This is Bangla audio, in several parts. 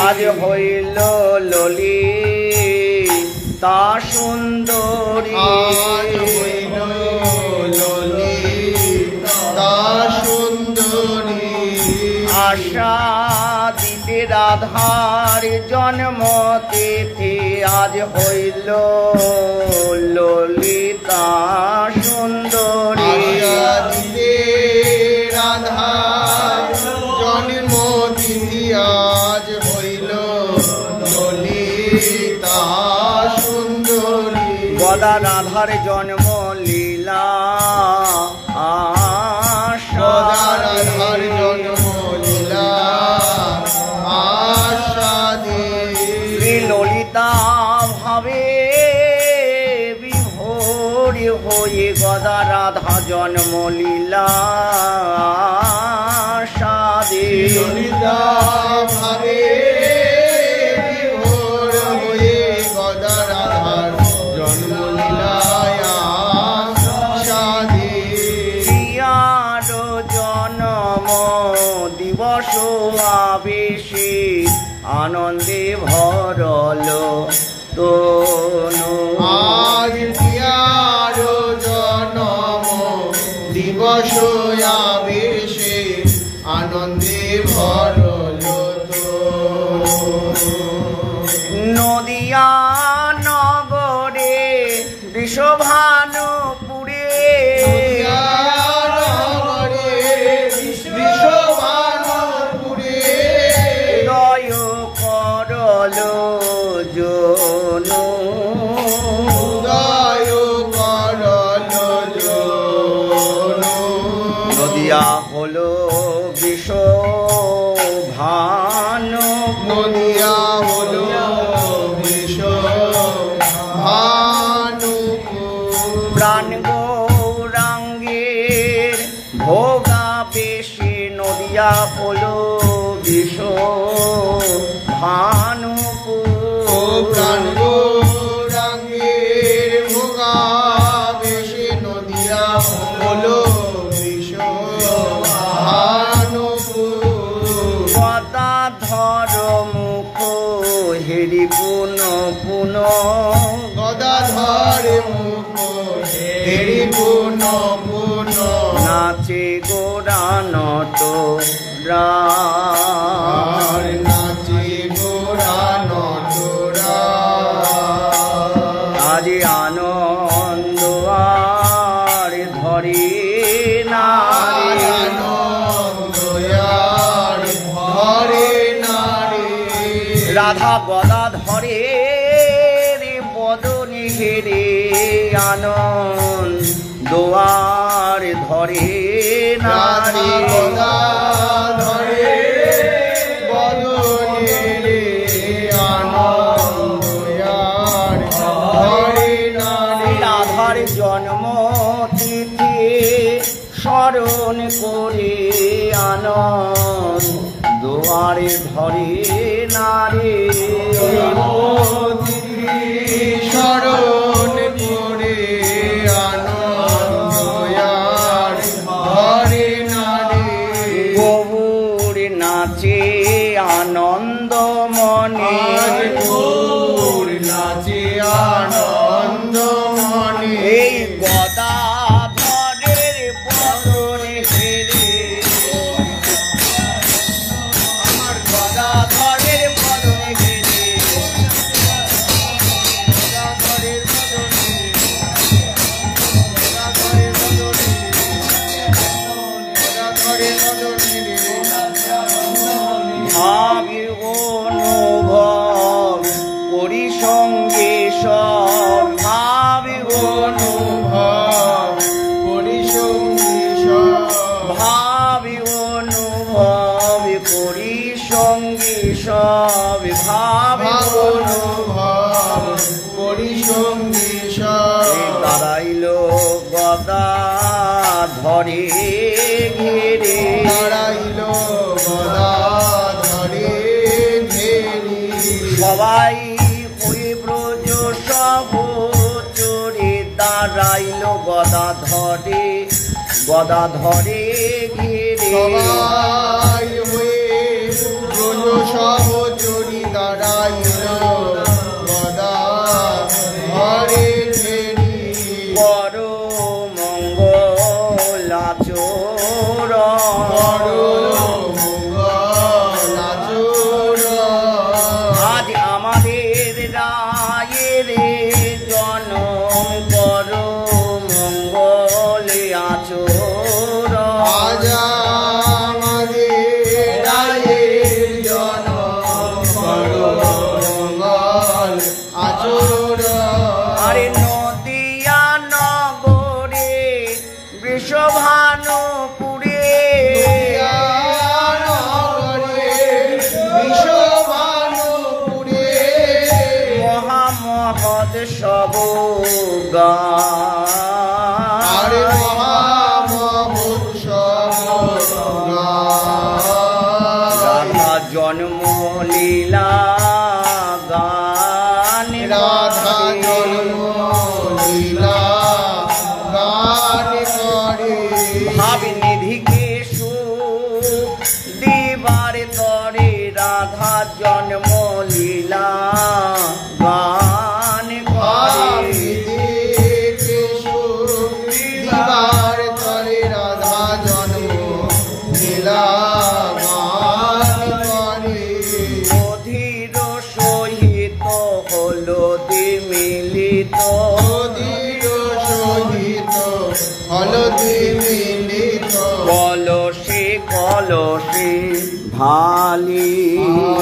আজ হইল ললিতা সুন্দরী, আজ হইল ললিতা সুন্দরী। আশা দিতে রাধার জন্ম তিথি, আজ হইল ললিতা সুন্দরী। আশা দিতে রাধার জন্ম তিথি, আজ হইল ললিতা সুন্দরী। গদা রাধার জন্ম লীলা, গদা রাধার জন্ম লীলা আশাদে। ললিতা ভাবে বিভোর হয়ে গদা রাধা জন্ম লীলা আশাদে। ললিতা ভাবে বিভোর হয়ে গদা রাধার জন্ম লীলায় আশাদে। প্রিয়ার জন্ম দিবস আবেশে আনন্দে ভরল তনু। আজ প্রিয়ার জন্ম দিবস আবেশে আনন্দে ভরল তনু। নদিয়া নগরে বৃষভানুপুরে, হৃদয় করল জনু। নদিয়া হলো বৃষভানু, নদিয়া হলো প্রাণ গৌরাঙ্গের ভোগা বেশি। নদিয়া হলো বৃষভানুপুর, প্রাণ গৌরাঙ্গের ভোগা বেশি। নদিয়া হলো গদাধর মুখ হেরি পুন পুন, গদাধর মুখ হেরি পুন পুন। নাচে গোরা নট আর নাচে গোরা নটরা। আজ আনন্দ আর ধরে নারী, আনন্দয়ার ধরে নারী। রাধা গদাধরে বদনে হেরে আনন্দ আর ধরে নারী। গদাধরে বদনে রে আনন্দয়ার ধরে নারী। রাধার জন্ম তিথি স্মরণ করে আনন্দ দুয়ারে ধরে নারী। স্মরণ করে আনন্দয়ার ধরে নারী। গৌর নাচে আনন্দ মনে, গৌর নাচে আনন্দ মনে। এই গদাধরের বদনে ঘিরে, আমার গদাধরের বদনে ঘিরে, গদাধরের বদনে, গদাধরের বদনে, গদাধরের বদনে ভাবি অনুভব করি সঙ্গে সব, ভাবি অনুভব করি সঙ্গী সব। ভাবি অনুভব করি সঙ্গে সব, ভাবি অনুভব করি সঙ্গী সব। দাঁড়াইল গদা ধরে ঘিরে, দাঁড়াইল গদা ধরে ঘেরি। সবাই ওই ব্রজ সহচরে দাঁড়াইল গদা ধরে ঘিরে। সবাই আজ আমাদের রায়ের জনম করো মঙ্গলে আচর আজ আমাদের রায়ের জনম করো মঙ্গল আচর আরে নদিয়া নগরে বৃষভানুপুরে মহামহৎ সব গান রাধা জন্ম লীলা গান রাধা জন্ম লীলা গান করে ভাবি নিধিকে সুখ দিবার তরে রাধা জন্ম লীলা গান করে দিবার তরে রাধা জন্ম লীলা গান করে অধীর সহিত হলদি মিলিত অধীর সহিত হলদি মিলিত কলসে কলসে ঢালি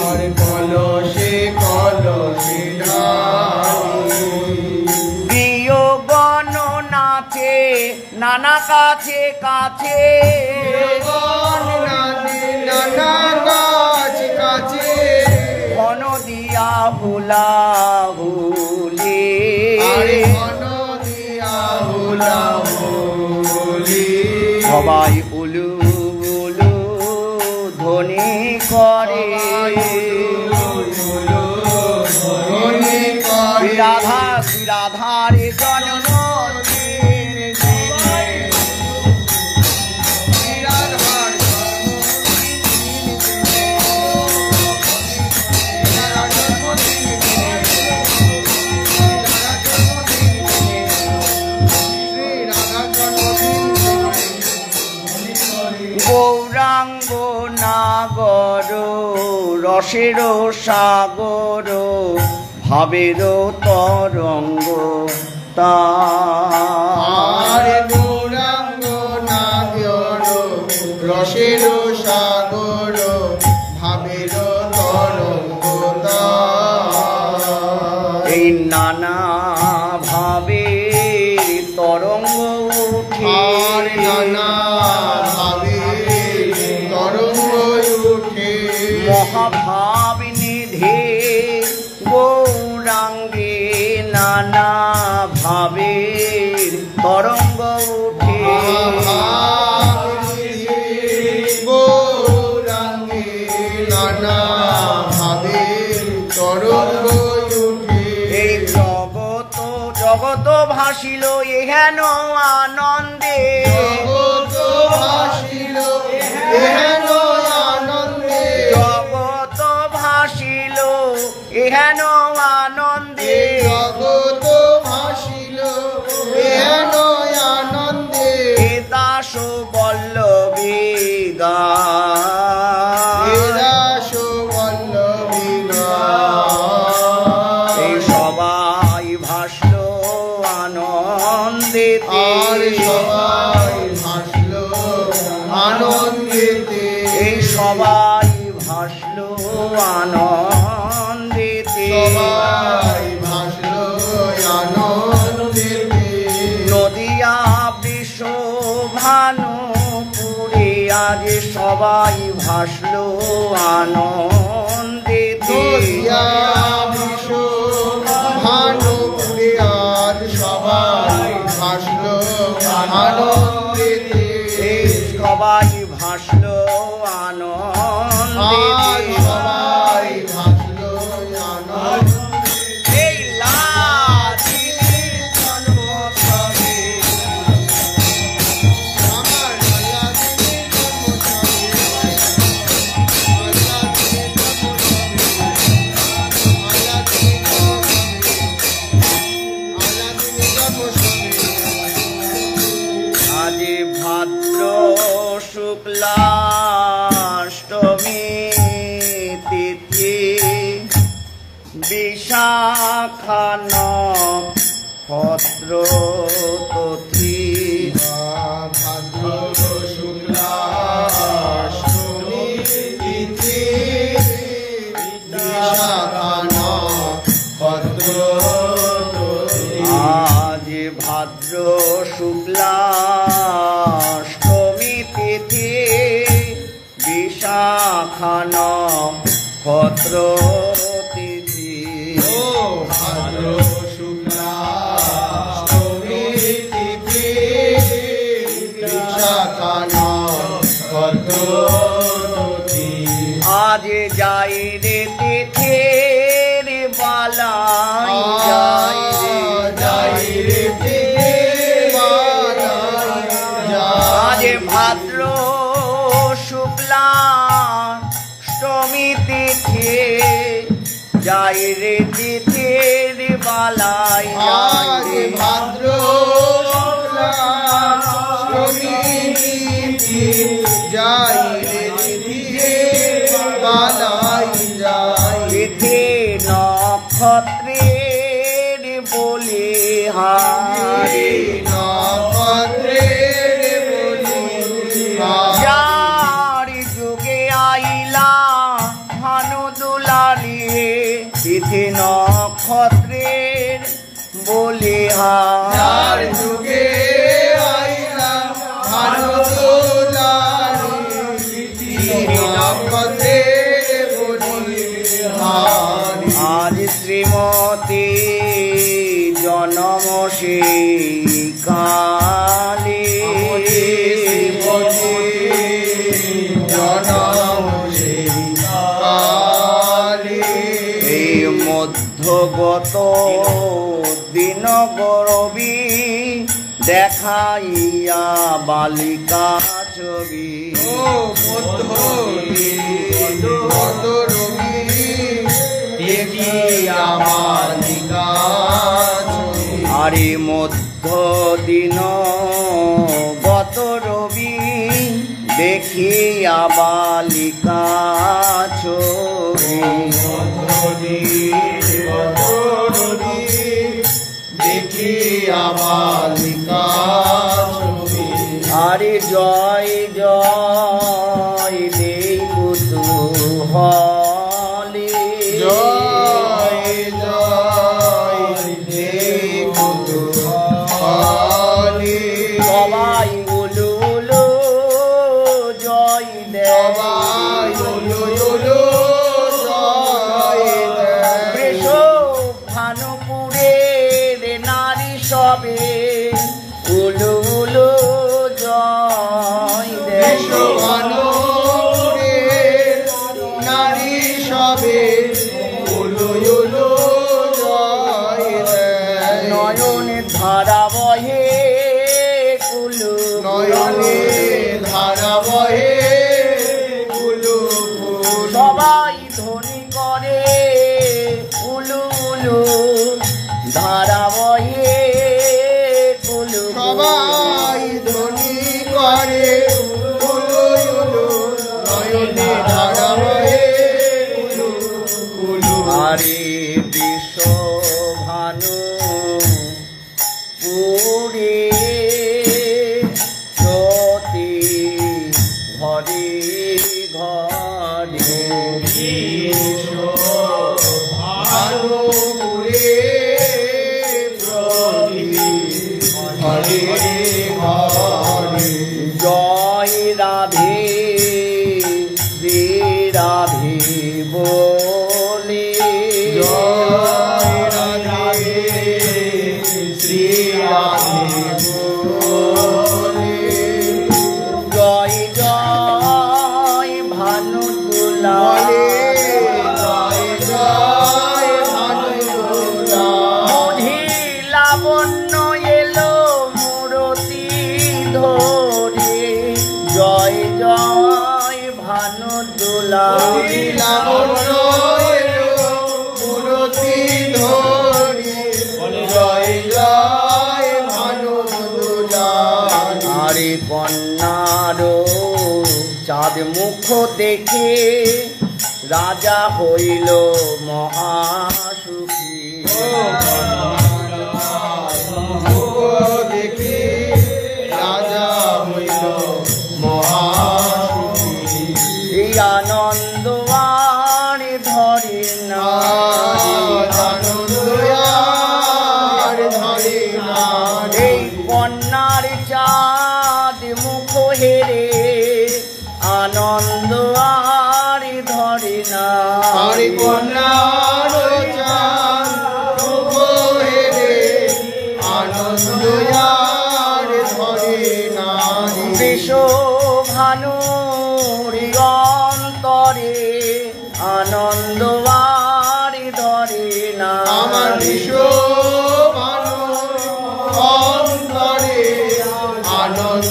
আর কলসে কলসে ঢালি প্রিয় গণ নাচে নানা কাছে কাছে নানা গাছ কাছে ঘন দিয়া হুলা হুলি আরে ঘন দিয়া হুলা হুলি সবাই উলু উলু ধ্বনি করে ধ্বনি করে রাধা রাধার জন্ম গৌরাঙ্গ নাগর রসের সাগর ভাবের তরঙ্গ তার আর গৌরাঙ্গ নাগর রসের সাগর ভাবের তরঙ্গ এই নানা ভাবে তরঙ্গ উঠে আর নানা ভাবে তরঙ্গ উঠে মহাভাব নিধে গৌরাঙ্গে নানা ভাবের তরঙ্গ উঠে গৌরাঙ্গে নানা ভাবে তরঙ্গ উঠে এই জগত জগত ভাসিল এহেন আনন্দে জগৎ ভাসিল এহেন আনন্দে জগত ভাসিল এহেন আনন্দে জগৎ ভাসিল এহেন আনন্দে দাস বল্লভী গান দাস বল্লভী এই সবাই ভাসল আনন্দেতে আর সবাই ভাসল আনন্দেতে এই সবাই ভাসল আনন্দেতে সবাই ভাসল আনন্দেতে নদিয়া বৃষভানুপুরে আজ সবাই ভাসল আনন্দেতে নদিয়া বিশ্ব ভানুপুরে আজ সবাই ভাসল আনন্দেতে সবাই ভাসল আজ আনন্দেতে সবাই ভাসল আনন্দেতে এই লাঠি জন্মোৎসবে আমার আল্লাহ দিনের জন্মোৎসবে আল্লাহ দিনের জন্মোৎসবে আজ ভাদ্র শুক্লা বিশাখান ভদ্র তথি ভাদ্র শুক্লাষ্টমী তিথি বিশাখান ভদ্র আজ ভাদ্র শুক্লাষ্টমী তিথি বিশাখান ভদ্র তিথি ও ভাদ্র শুক্লাষ্টমী তিথি বিশাখান ভদ্র আজ যাই রে তিথির বালাই যাই রে আজ ভাদ্র শুক্লাষ্টমী তিথি যাই রে তিথির বালাই আজ ভাদ্র শুক্লাষ্টমী তিথি যাই রে বালাই যাই তিথি নক্ষত্রের বলি হারি যার যুগে আইলা ভানু দুলারি তিথি নক্ষত্রের বলি যার হারি যুগে আইলা ভানুদুলারি নক্ষত্রের বলিহারি আজ শ্রীমতী জনম কালী এই মধ্যগত দিন গরবী দেখাইয়া বালিকা ছবি আরে মধ্য দিন গত রবি দেখিয়া বালিকা ছবি আরে জয় জয় দেই কুতুহলী সবাই উলু উলু জয় দেশ ভানুপুরের নারী সবে উলু উলু জয় দেশ নারী সবে নয়নে ধারা বহে কুলু নয়নে ধারা বহে সবাই ধ্বনি করে উলু উলু ধারা বহে কুলু সবাই ধ্বনি করে নয়নে ধারা বহে আরে বিশ্ব ভানু পুরে সতী ঘরে ঘরে জয় রাধে শ্রী রাধে বলে জয় জয় ভানু দুলালে মধি লাবণ্য এলো মূরতি ধরে জয় জয় ভানু দুলালে আরে কন্যার চাঁদ মুখ দেখে রাজা হইল মহাসুখী দেখি রাজা হইল মহাসুখী। এই আনন্দ আর ধরে না, আনন্দ আর ধরে না। এই কন্যার চাঁদ মুখ হেরে আনন্দ আর ধরে না। আর কন্যার চাঁদ মুখ হেরে আনন্দ আর ধরে না। বিশ্বভানুর অন্তরে আনন্দ আর ধরে না। আমার বিশ্বভানু অন্তরে আনন্দ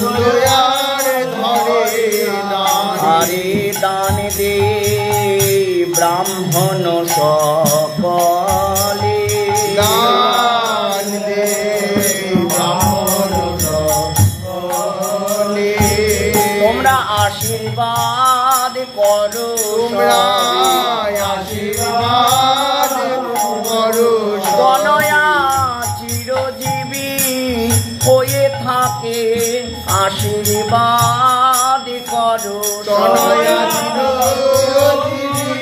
আর ধরে না। আরে দান দে ব্রাহ্মণ সকলে, দান দে ব্রাহ্মণ সকলে। তোমরা আশীর্বাদ করো, তোমরা আশীর্বাদ করো। তনয়া চিরজীবী হয়ে থাকে আশীর্বাদ করো। তনয়া চিরজীবী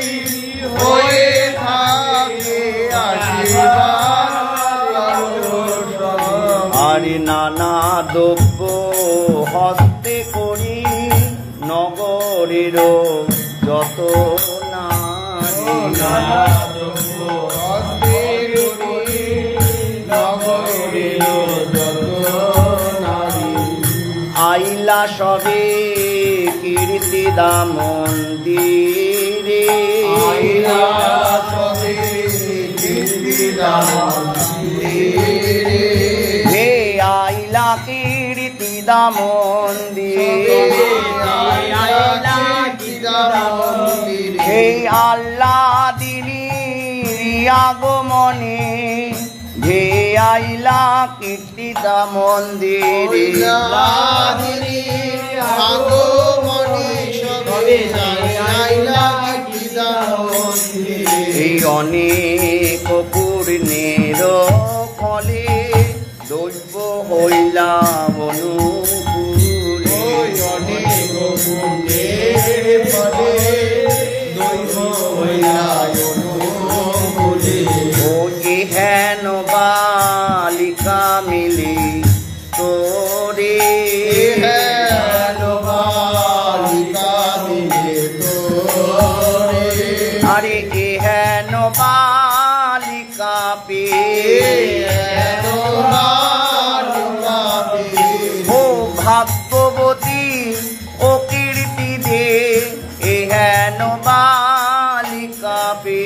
হয়ে থাকে আশীর্বাদ করো। আরে নানা দ্রব্য হস্তে করি নগরের যত নারী, আইলা সবে কীর্তিদা মন্দিরে, হে আইলা কীর্তিদা মন্দিরে, হে আল্লাহ দিনীর আগমনে, হে আইলা কীর্তিদা মন্দিরে। এই অনেক পূর্ণের ফলে দৈব হইলাম অনুকূলে, ও হেন বালিকা মিলি তোরে, আরে হেন বালিকা পে ও ভাগ্যবতী ও কীর্তি দে, হেন বালিকা পে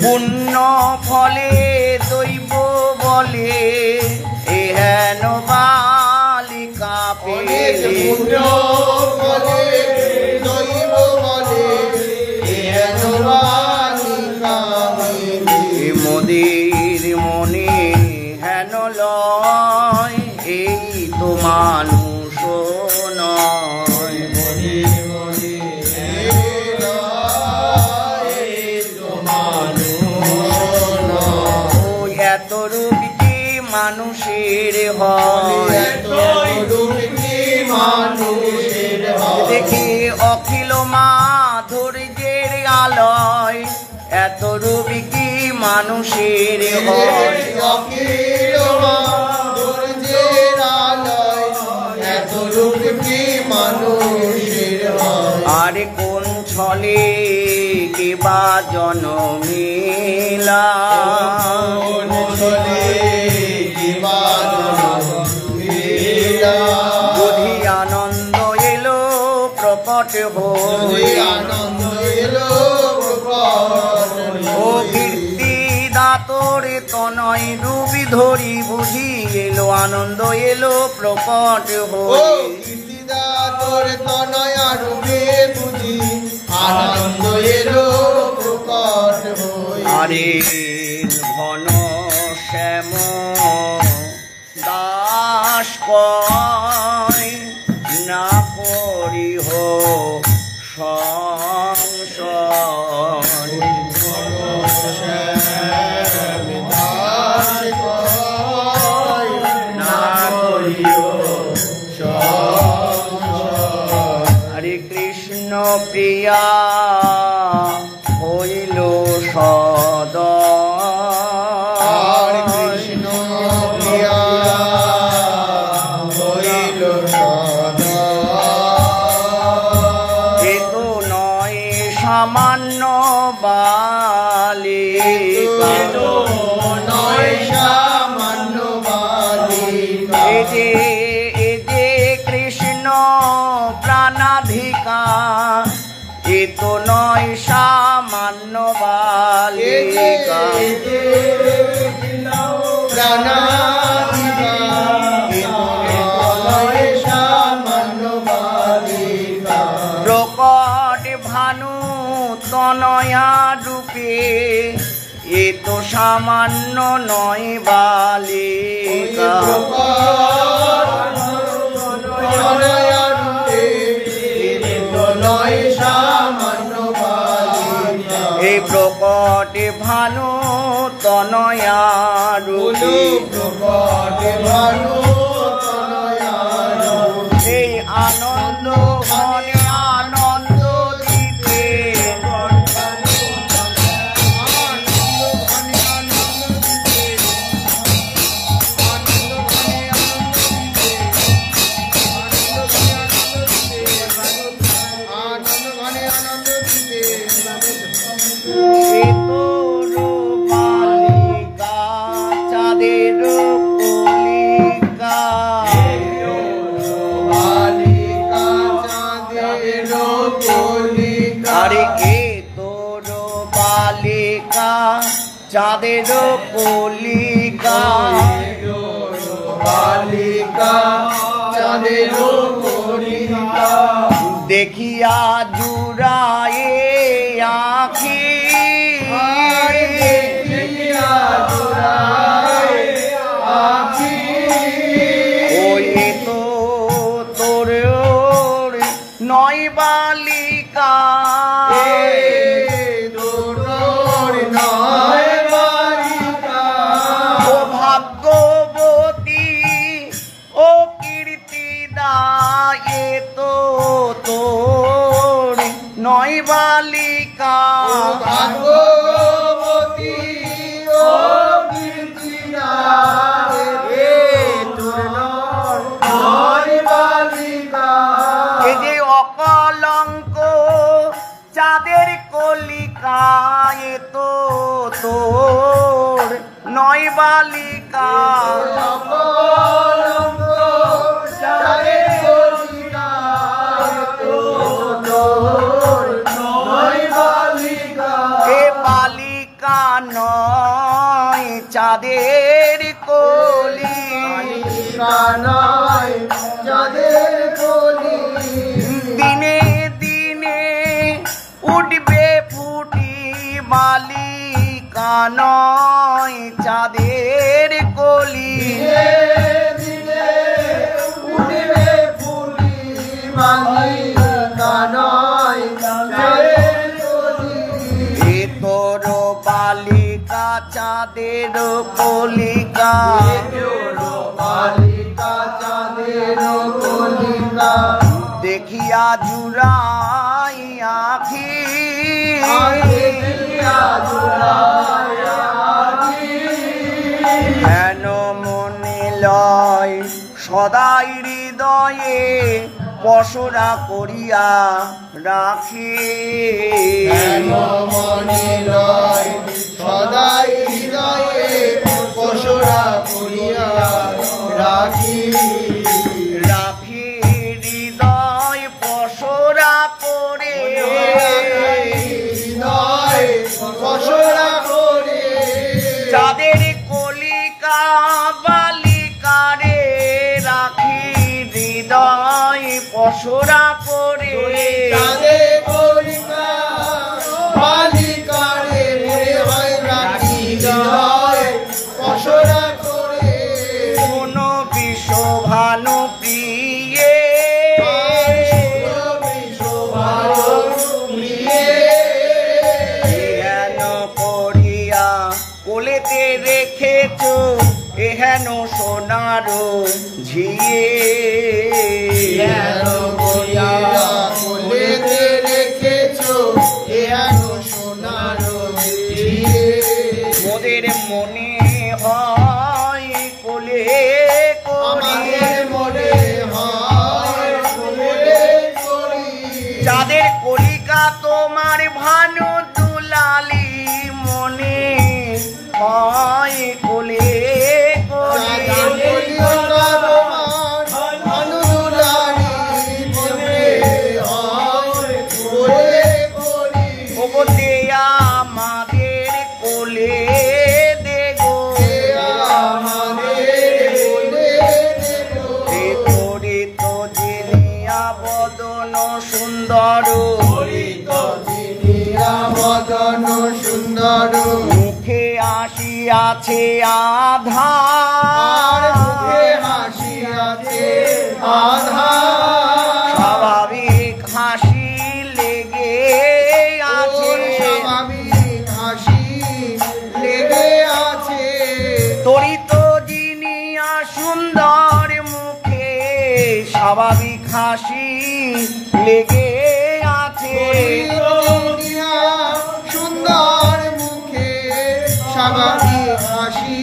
পুণ্য ফলে দৈব বলে, হেন বালিকা পেলে। মোদের মনে হেন লয়, এই তো মানুষ নয়। এত রূপ কি মানুষের হয়, দেখি অখিল মাধুর্যের আলয়, এত রূপ কি মানুষের হয়। আরে কোন ছলে কিবা জনমিলা, বুঝি আনন্দ এলো প্রকট হই, ও কীর্তি দাতর তনয় রূপি ধরি, বুঝি এলো আনন্দ এলো প্রকট হই। আনন্দ এলো প্রকট হই। আরে ঘন শ্যাম দাস কয় না করি প্রিয়া হইল সদয় কৃষ্ণ প্রিয়া হইল সদয় এ তো নয় সামান্য বালিকা নয় সামান্য বালিকা এ যে কৃষ্ণ প্রাণাধিকা এ তো নয় সামান্য বালিকা প্রাণাধিকা নয় সামান্য বালিকা প্রকট ভানু তনয়া রূপে এ তো সামান্য নয় বালিকা এই প্রকট ভানু তনয়া রূপে এই আনন্দ ঘনে আনন্দ দিতে এ তোর বালিকা চাঁদের কলিকা আরে এ তোর বালিকা চাঁদের কলিকা দেখিয়া জুড়ায়ে আখি ওই তো তোর নয় বালিকা ও ভাগ্যবতী ও কীর্তিদা এ তো তোর নয় বালিকা এ যে অকলঙ্ক চাঁদের কলিকা এ তো তোর নয় বালিকা এ বালিকা নয় চাঁদের কলি দিনে দিনে উঠবে ফুটি বালিকা নয় চাঁদের কলি এ তোর বালিকা চাঁদের কলিকা দেখিয়া জুড়াই আখি হেন মনে লয় সদাই হৃদয়ে পশরা করিয়া রাখি সদাই হৃদয়ে পশুরা করিয়া রাখি রাখি হৃদয় পশরা করে পশুরা করে চাঁদের কলিকা বালিকারে রাখি হৃদয় পশরা করে কোন বিশ্বভানু প্রিয়ে হেন করিয়া কোলেতে রেখেছ এহেন সোনার ঝিয়ে কোলেতে রেখে মনে হয় কোলে আমাদের মনে হয় কোলে করি যাদের কলিকা তোমার ভানু দুলালি মনে হয় কোলে আমাদের কোলে দেগো হরিত জিনিয়া বদন সুন্দর বদন সুন্দর মুখে আসিয়াছে আধার মুখে হাসিয়াছে আধার স্বাভাবিক হাসি লেগে আছে স্বাভাবিক হাসি লেগে আছে তরিত জিনিয়া সুন্দর মুখে স্বাভাবিক হাসি লেগে আছে সুন্দর মুখে স্বাভাবিক হাসি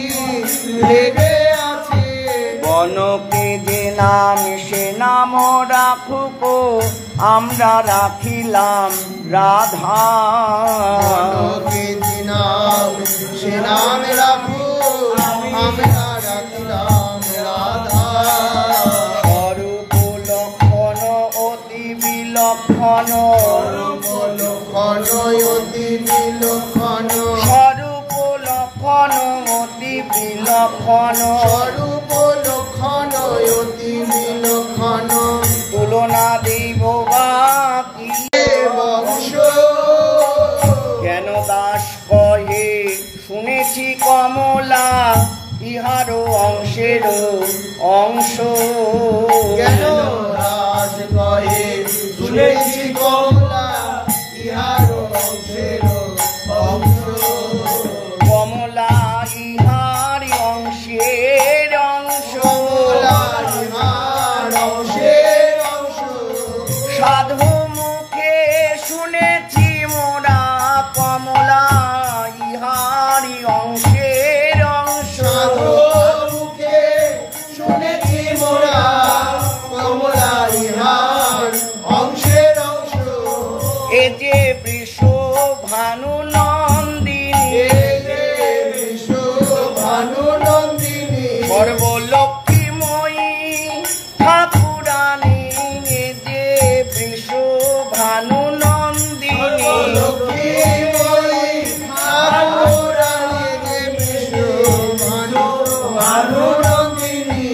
লেগে আছে বনকে যে নাম সে নাম রাখুক আমরা রাখিলাম রাধা সে নাম রাখু আমরা রাখিলাম রাধা স্বরূপ লক্ষণ অতি বিলক্ষণ অতি বিলক্ষণ স্বরূপ লক্ষণ অতি বিলক্ষণ স্বরূপ লক্ষণ অতি বিলক্ষণ তুলনা দেব বা কি বংশ কেন দাস কহে শুনেছি কমলা ইহারও অংশের অংশ কেন রাজ কহে শুনেছি কমলা ইহার অংশের অংশ কমলা ইহার অংশের অংশ ইহার অংশের অংশ সাধু মুখে শুনেছি মোরা কমলা ইহার অংশের অংশ মুখে শুনেছি মোরা কমলা ইহার অংশের অংশ এ যে বৃষ ভানু নন্দিনী বিশ্ব ভানু নন্দিনী সর্বলক্ষ্মীময়ী ঠাকুরানী এ যে বৃষ ভানু নন্দিনী লক্ষ্মীময়ী ঠাকুরানী বিশ্ব ভানু নন্দিনী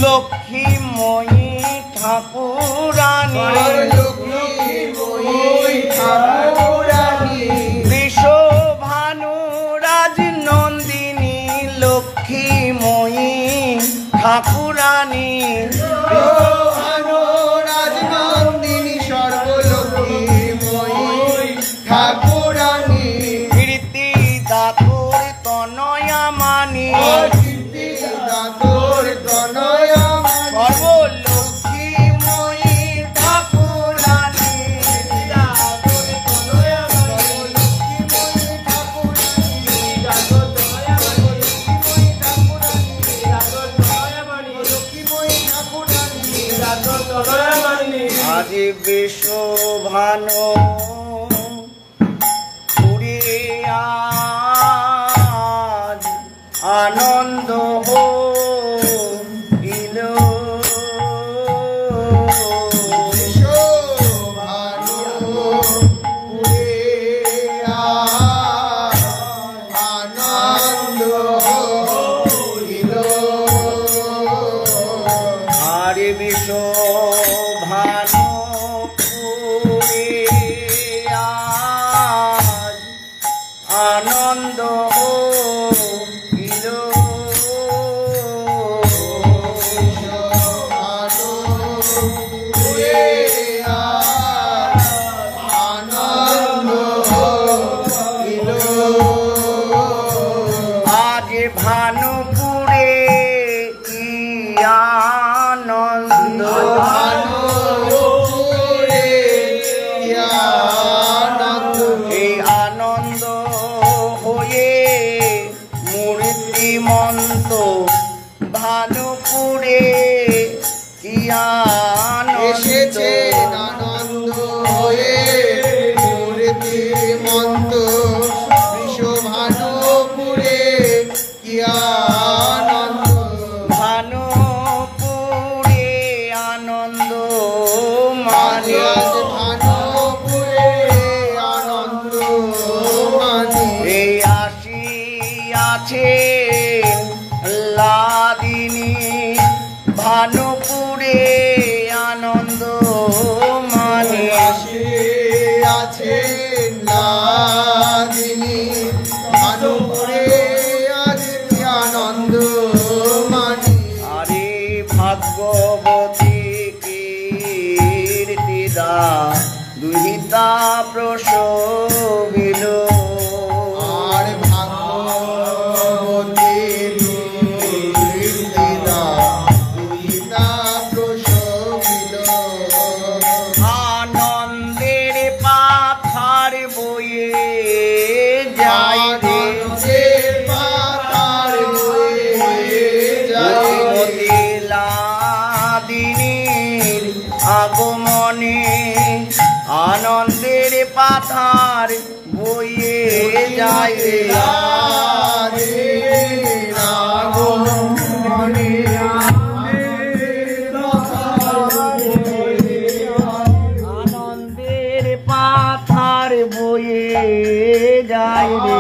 লক্ষ্মীময়ী ঠাকুরানী লক্ষ্মীময়ী ঠাকুরানী বৃষ ভানু রাজ নন্দিনী লক্ষ্মীময়ী ঠাকুরানী ভানু রাজনন্দিনী সর্বলক্ষ্মীময়ী ঠাকুরানী কীর্তি দাতুর তনয়া মানি কীর্তি দাতর তনয়া সর্বলক্ষ্মীময়ী ঠাকুরানী আজি বিশ্ব ভানু পুরে আজ আনন্দ হইল আনন্দ হইল আর বিশ্ব ভানু পুরে ভানুপুরে কি আনন্দ এসেছে আনন্দ হয়ে মূর্তি মন্ত বিশ্ব ভানুপুরে কি আনন্দ ভানুপুরে আনন্দ মানে ভানুপুরে আনন্দ মানে এই আসিয়াছে লাদিনী ভানুপুরে আনন্দ মানে আছে লাদিনী ভানুপুরে আছে আনন্দ মানে আরে ভাগ্যবতী কীর্তিদা দুহিতা প্রসবিল আর ভাগ্যবতী দুর্দিদা দুহিতা প্রসবিল আনন্দের পাথার বয়ে যাই রে আনন্দের পাতার বয়ে যায় মতি লাদিনীর আগমনে আনন্দের পাথার বয়ে যায় রে আনন্দের পাথার বয়ে যায় রে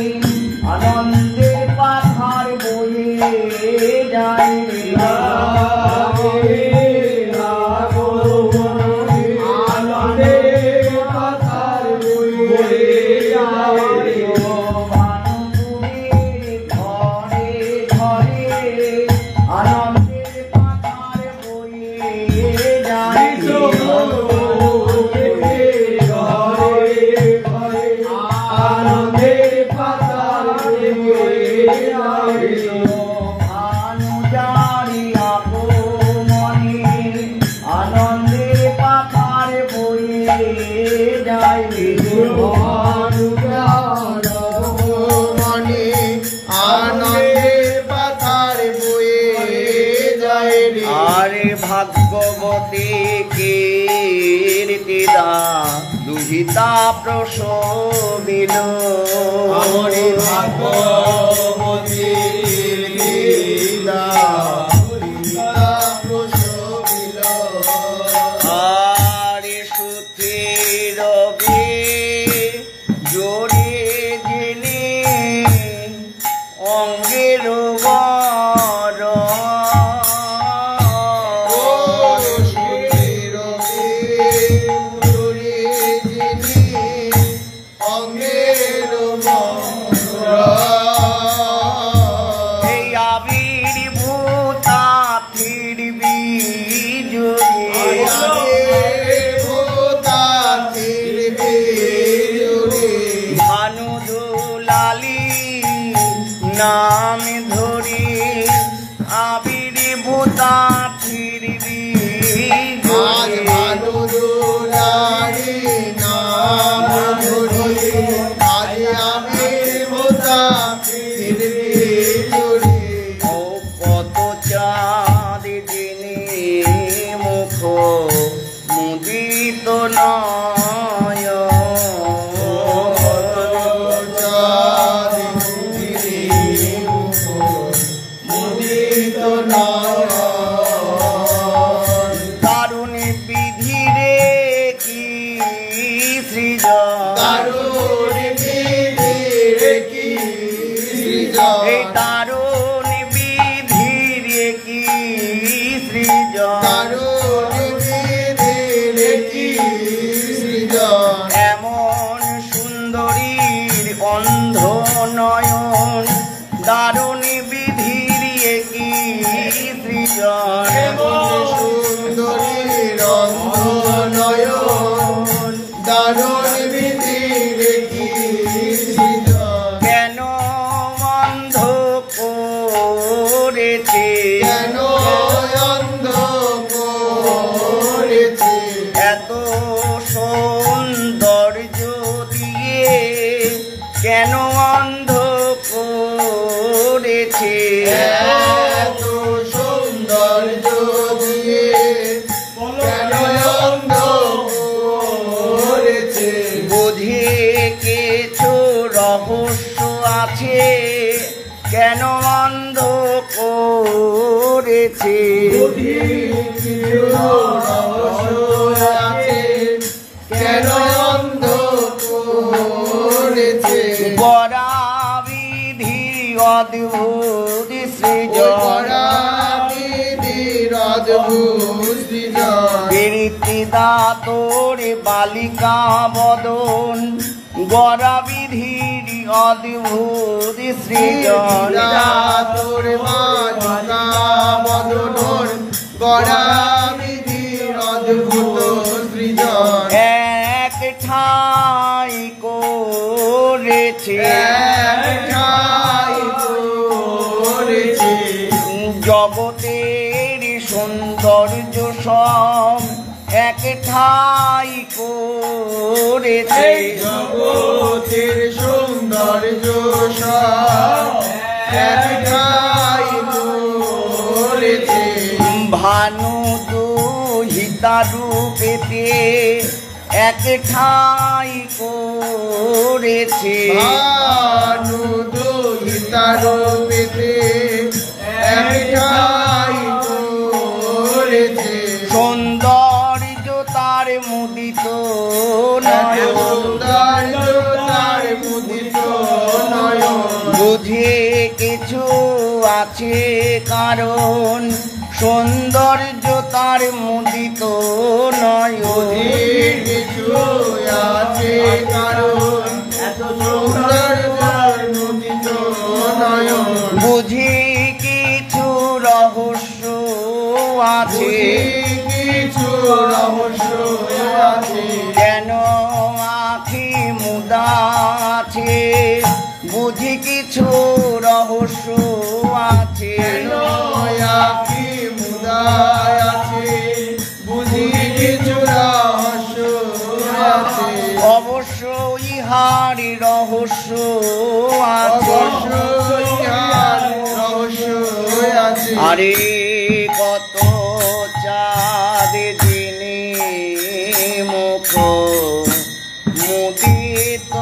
আনন্দের পাথার বয়ে যায় রে আনন্দের পাথার বয়ে যায় রে আনন্দের পাথার বয়ে যায় রে আরে ভাগ্যবতী কীর্তিদা দুহিতা প্রসবিল আমরে ভাগ্যবতী দিদা দিদা প্রসবিল আরে সুথির জোরে জেনে অঙ্গের বর এই আবির্ভূতা ফিরবি ভানু দুলালি নাম ধরি আবির্ভূতা ফিরবি ও কত চাঁদ দিনে মুখ মুদিত নয় দারুণ বিধিরে কি সৃজন এই দারুণ বিধিরে কি সৃজন এমন সুন্দরীর অন্ধ নয়ন দারুণ বিধির কি সৃজন কেন অন্ধ করেছে এত অদ্ভুত সৃজন কীর্তি দাতর বালিকা বদন গড়াবিধির অদ্ভুত সৃজন তোর বালিকা বদন গড়াবিধির অদ্ভুত সৃজন এক ঠাই করেছে জগতের সৌন্দর্য সব এক ঠাই করেছে জগতের সৌন্দর্য সব এক ঠাই করেছে ভানু দুহিতা রূপেতে এক ঠাই করেছে ভানু দুহিতা রূপেতে এক ঠাই করেছে সৌন্দর্য তার মুদিত নয়ন সৌন্দর্য তার মুদিত নয়ন বুঝে কিছু আছে কারণ সৌন্দর্য তার মুদিত নয়ন কিছু আছে কারণ এত সৌন্দর্য মুদিত নয়ন বুঝি কিছু রহস্য আছে কিছু রহস্য আছে কেন আখি মুদা আছে বুঝি কিছু রহস্য আছে আখি মুদায় আছে বুঝি কিছু রহস্য আছে অবশ্য ইহার রহস্য আছে অবশ্যই ইহার রহস্য আছে আরে কত চাঁদ দিনে মুখ মুদিত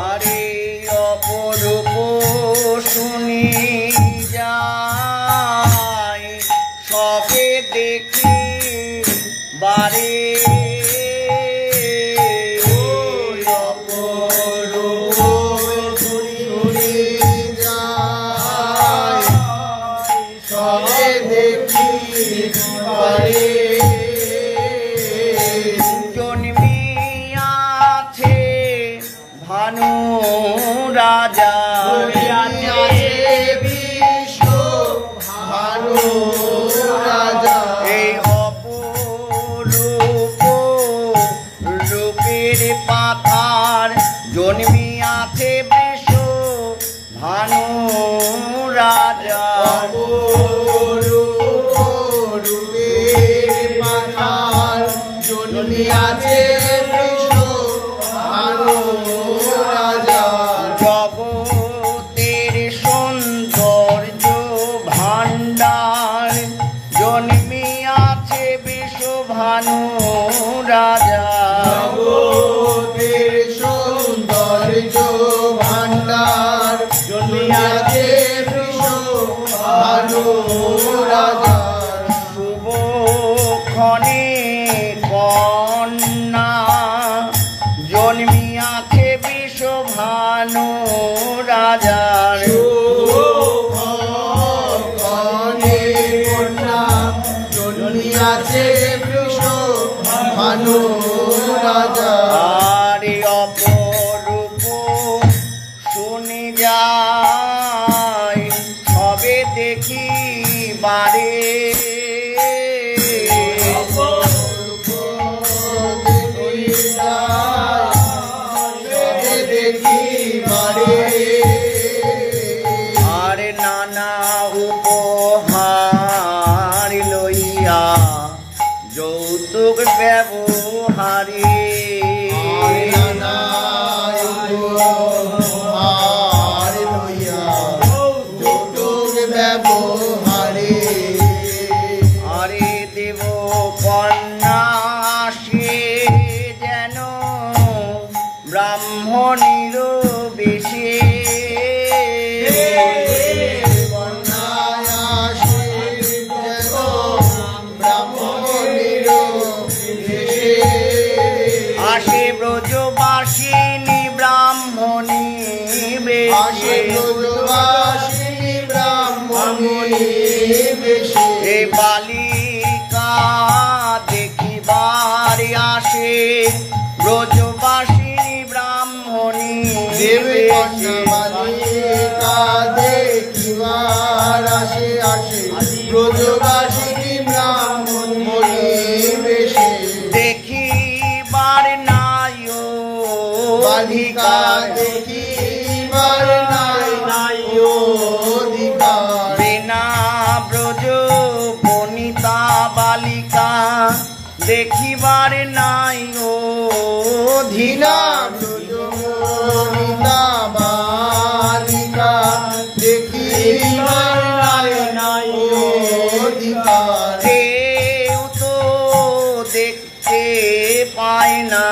আরে অপরূপ শুনি যায় সবে দেখি বারে জন্মিয়াছে ভানু রাজা এই অপরূপ রূপের পাথার জন্মিয়াছে বৃষ ভানু রাজা জগতের সৌন্দর্য ভান্ডার জন্মিয়াছে বৃষ ভানু রাজা সৌন্দর্য ভান্ডার জন্মিয়াছে ভানু রাজা শুভক্ষণে কন্যা জন্মিয়াছে বৃষ ভানু রাজার জন্মিয়াছে ভানু রাজা আরে অপরূপ শুনি যায় সবে দেখি বারে আরে নানা উপহার লইয়া যৌতুক ব্যবহারে আরে দেব কন্যা আসে যেন ব্রাহ্মণীর বেশে কন্যা এ বালিকা দেখিবার আসে ব্রজবাসিনী ব্রাহ্মণী দেবে কন্যা বালিকা দেখিবার আসে ব্রজবাসিনী ব্রাহ্মণী বেশে দেখিবার নাই বালিকা দেখিবার নাই অধিকার বিনা ব্রজ বনিতা বালিকা দেখিবার নাই ধীনা ব্রজবনিতা বালিকা দেখিবার নাই অধিকার কেউ তো দেখতে পায় না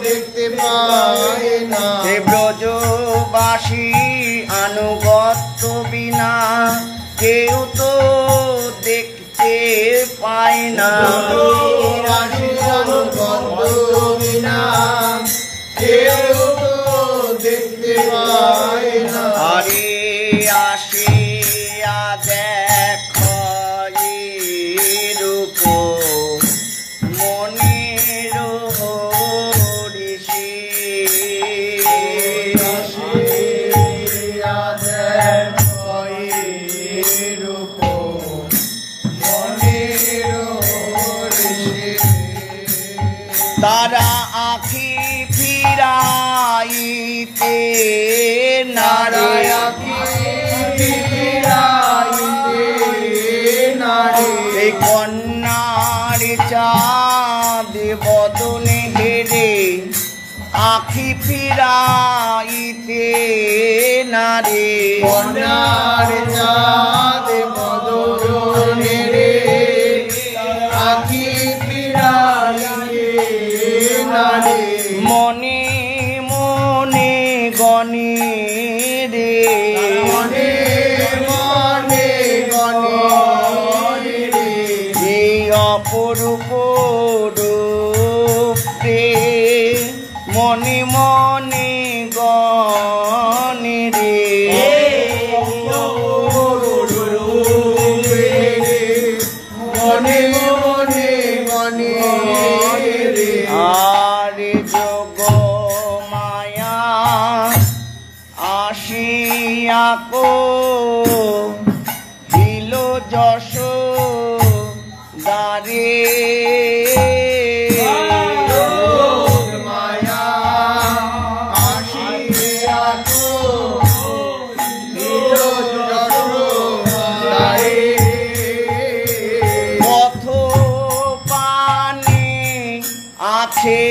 দেখতে পায় না সে ব্রজবাসী আনুগত্য বিনা কেউ তো দেখতে পায় না কেউ তো দেখতে পায় না আরে আসিয়া দেখ রূপ মনের হরিষি তারা আখি ফিরাইতে এই কন্যার চাঁদ বদনে হেরে আখি ফিরাইতে নারে কন্যার চাঁদ বদনে রে আখি ফিরাইয়ে নারে মনে মনে গণে রে মনে মনে গণে রে এই অপরূপ রূপে মনে মনে গণে রে মনে মনে গণে রে আর যোগ মায়া আসিয়া কো হিল যশ দারে মায়া আসিয়া তো পথ পানে আছে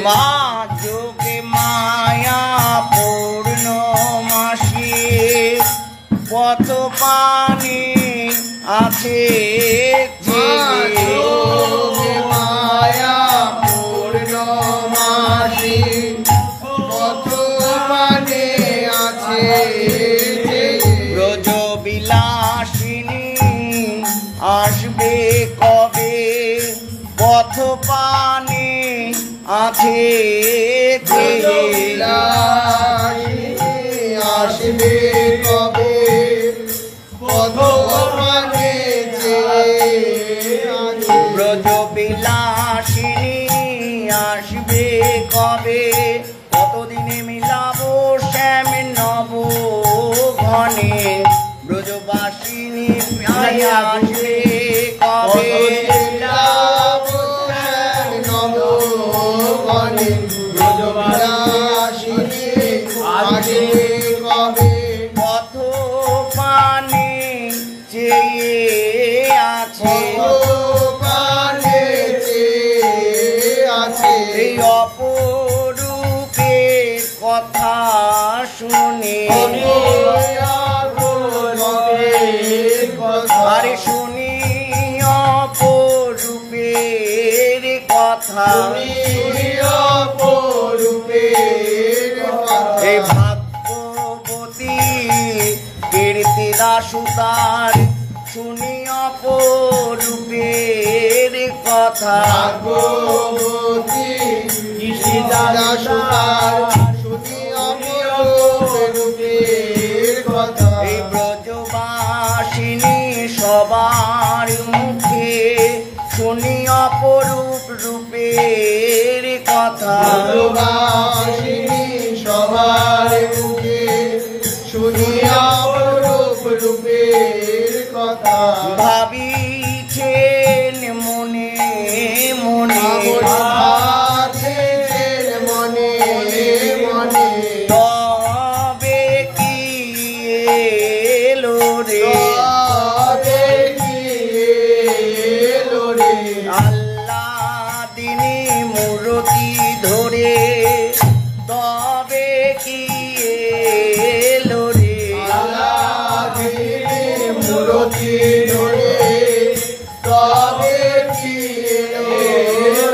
মা যোগে মায়া পূর্ণ মাসি পথ পানে আছে মায়া পূর্ণমাসি পথ মানে আছে ব্রজ বিলাসিনী আসবে কবে পথ পানে আছে আসবে কবে পথ মানে ব্রজ বিলাসিনী আসবে কবে কতদিনে মিলাবো শ্যাম নব ঘনে ব্রজবাসিনী আসবে কবে পথ পানে চেয়ে আছে এই অপরূপের কথা শুনে আরে শুনি অপরূপের কথা এই ভাগ্যবতী কীর্তিদা সুতার শুনি অপরূপের কথা ভাগবতী সুতার শুনি অপরূপ রূপের কথা। এই ব্রজবাসিনী সবার মুখে শুনি অপরূপ রূপের কথা। ব্রজবাসিনী সবার মুখে শুনি অপরূপ রূপের কথা। ভাবিছেন মনে মনে ভাবিছেন মনে মনে তবে কি এলো রে তবে কি এলো রে আল্লাহ দিনী মূর্তি ধরে তবে কি এলো রে আল্লাহর মূর্তি ধরে তবে কি এলো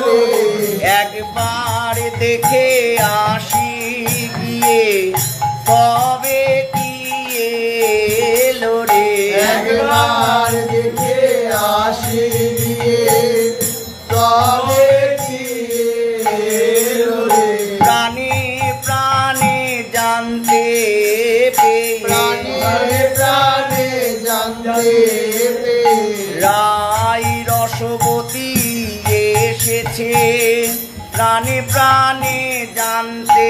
রে একবার দেখে আসি গিয়ে তবে কি এলো রে একবার দেখে আসি গিয়ে তবে কি এলো রে প্রাণে প্রাণে জানতে পেয়ে প্রাণে প্রাণে জানতে পেয়ে রাই রসবতী এসেছে প্রাণে প্রাণে জানতে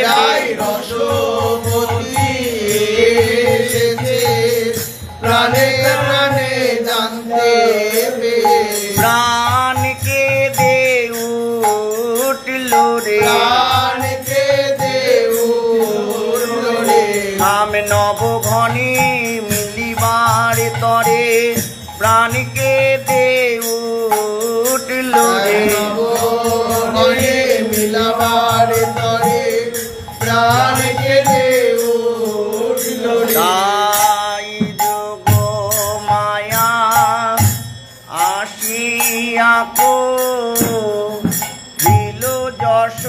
রাই রসবতী এসেছে প্রাণে প্রাণে জানতে পেয়ে প্রাণকে দে উঠল রে প্রাণকে দেউল রে আমি নবঘনে মিলিবার তরে প্রাণকে দে উঠল রে মনে মিলাবার তরে প্রাণকে দেউল রে তাই যোগ মায়া আসিয়া কো দিল যশ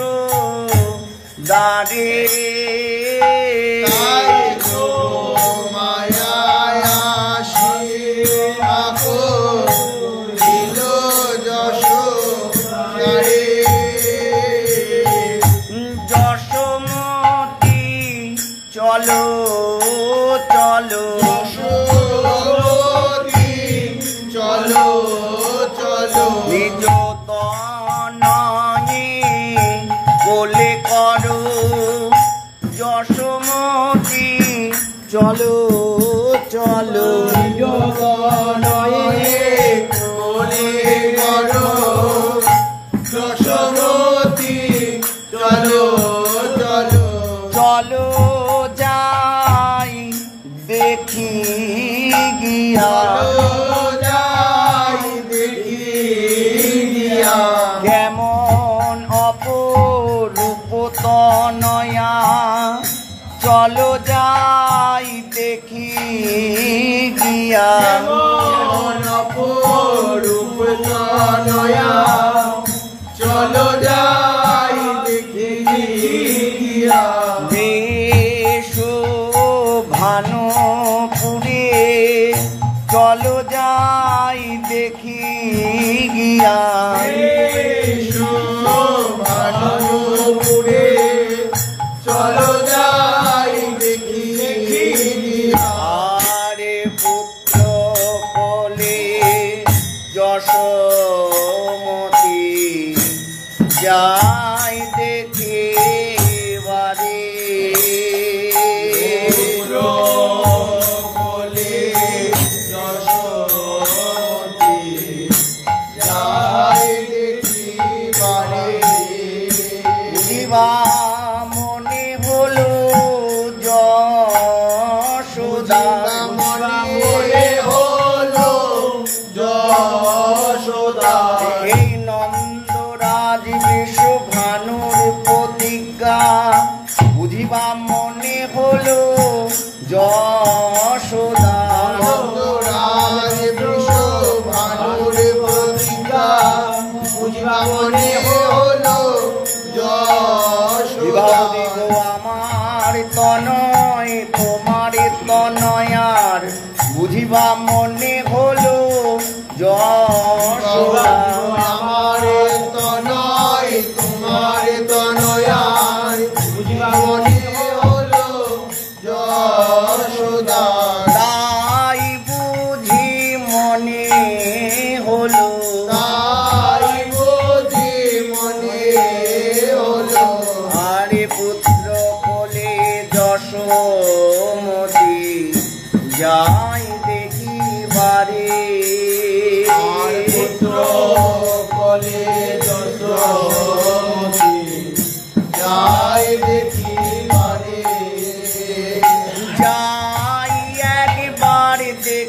দারে তাই তো মায়ায় আসিয়া কো দিল যশোদারে যশোমতি চলো চলো যশোমতি চলো চলো নিজ তনয়ে বলে করো যশোমতি চলো চলো জগনয়ে কোলে করো যশোমতি চলো চলো চলো যাই দেখি গিয়া চলো যাই দেখি গিয়া কেমন অপরূপ তনয়া চলো যাই দেখি গিয়া কেমন অপরূপ তনয়া চলো যাই দেখি গিয়া বেশ ভানুপুরে চলো যাই দেখি গিয়া ভানুপুরে চলো যাই দেখি গিয়া আরে পুত্র কোলে যশোমতি যাই দেখে বারে বলে যশোমতি যাই দেখি বারে দিবা মনে হলো যশোদা মনে হলো যশোদা এই নন্দরাজ বিশ্বভানুর প্রতিজ্ঞা বুঝিবা মনে হলো যশোদা নন্দরাজ বিশ্বভানুর প্রতিজ্ঞা বুঝিবা মনে হলো বিবাহ যশোদা দিগ আমার তনয় তোমার তনয়ার বুঝিবা মনে হলো যশোদা আমার তনয় তোমার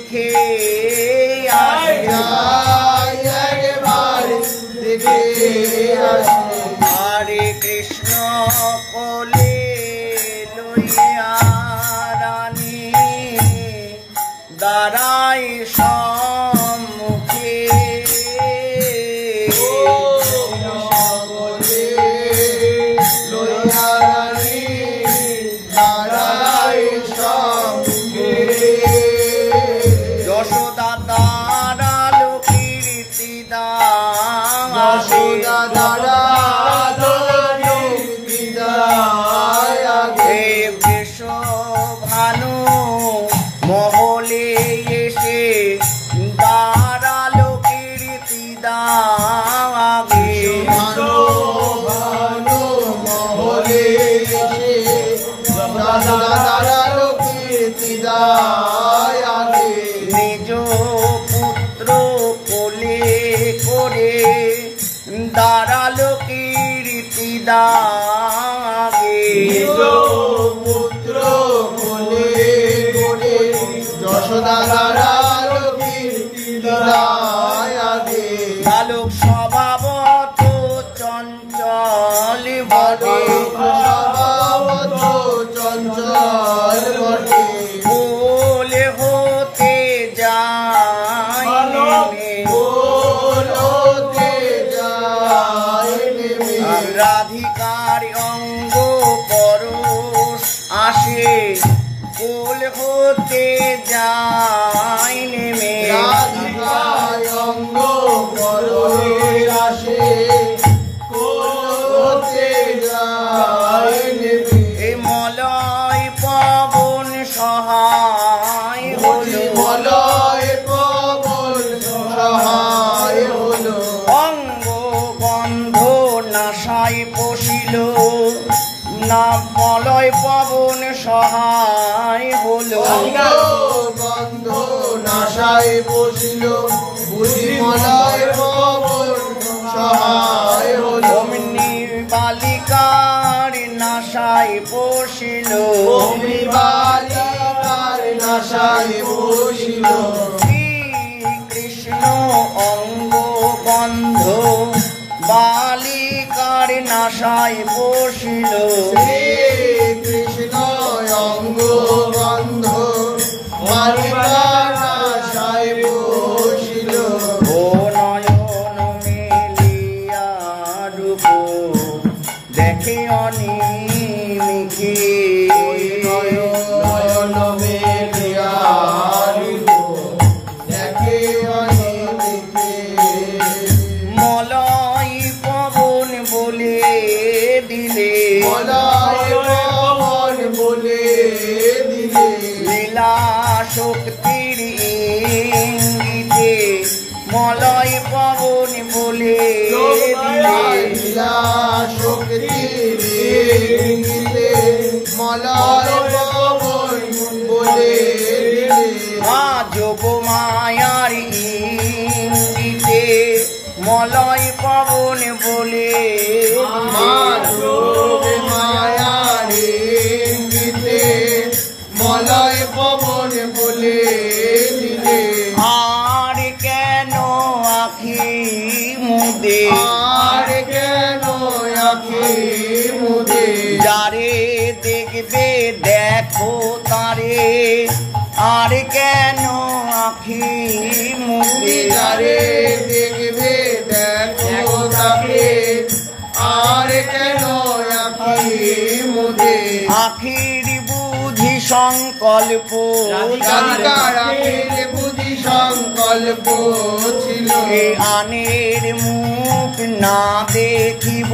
দেখে যাই একবার দেখে আসি। হরে কৃষ্ণ কোলে লইয়া রানী দাঁড়াই সম্মুখে সকলে লইয়া রানী দাঁড়াই সম্মুখে। যশোদা দাঁড়ালো কীর্তিদান যশোদা দাঁড়ালো বিদায় আগে। বৃষভানু মহলে এসে দাঁড়ালো কীর্তিদান আগে। ভানু ভানু মহলে এসে দাঁড়ালো কীর্তিদায় আগে। নিজ পুত্র কোলে করে দাঁড়ালো কীর্তিদান আগে। নিজ পুত্র কোলে করে যশোদা দাঁড়ালো কীর্তিদায় আগে। বালক স্বভাবত চঞ্চল বটে স্বভাবত চঞ্চল বটে। ফুল হতে যায় নেমে। বলতে যায় নেমে। রাধিকার অঙ্গ পরশ আসে ফুল হতে যায় নেমে। রাধিকায় অঙ্গ পরশ আসে বলতে যায় নেমে। এই মলয় পবন সহায় হলো মলয় পবন সহায় হলো। অঙ্গ গন্ধ নাসায় পশিল না মলয় পবন সহায় হলো। গন্ধ নাসায় বসিল বুঝি মলয় পবন সহায় হলো। অমনি বালিকার নাসায় পশিল অমনি বালিকার নাসায় বসিল। কৃষ্ণ অঙ্গ গন্ধ বালিকার নাসায় পশিল শ্রী কৃষ্ণ অঙ্গ গন্ধ বালিকার নাসায় বসিল। ও নয়ন মেলিয়া রূপ দেখে অনিমিকে নয়ন মেলিয়া রূপ দেখে অনিমিকে। মলয় পবন বলে দিলে মলয় পবন বলে দিলে। লীলা শক্তির ইঙ্গিতে মলয় পবন বলে দিলে লীলা শক্তির ইঙ্গিতে মলয় পবন বলে দিলে। যোগ মায়ার ইঙ্গিতে মলয় পবন বলে মা যোগ মায়ার ইঙ্গিতে মলয় পবন বলে দিলে। আর কেন আখি মুদে আর কেন আখি মুদে। যারে দেখবে দেখো তারে আর কেন আখি মুদে যারে দেখবে দেখো তাকে আর কেন আখি মুদে। আখির বুঝি সংকল্প রাধিকার আখির বুঝি সংকল্প ছিল। এ আনের মুখ না দেখিব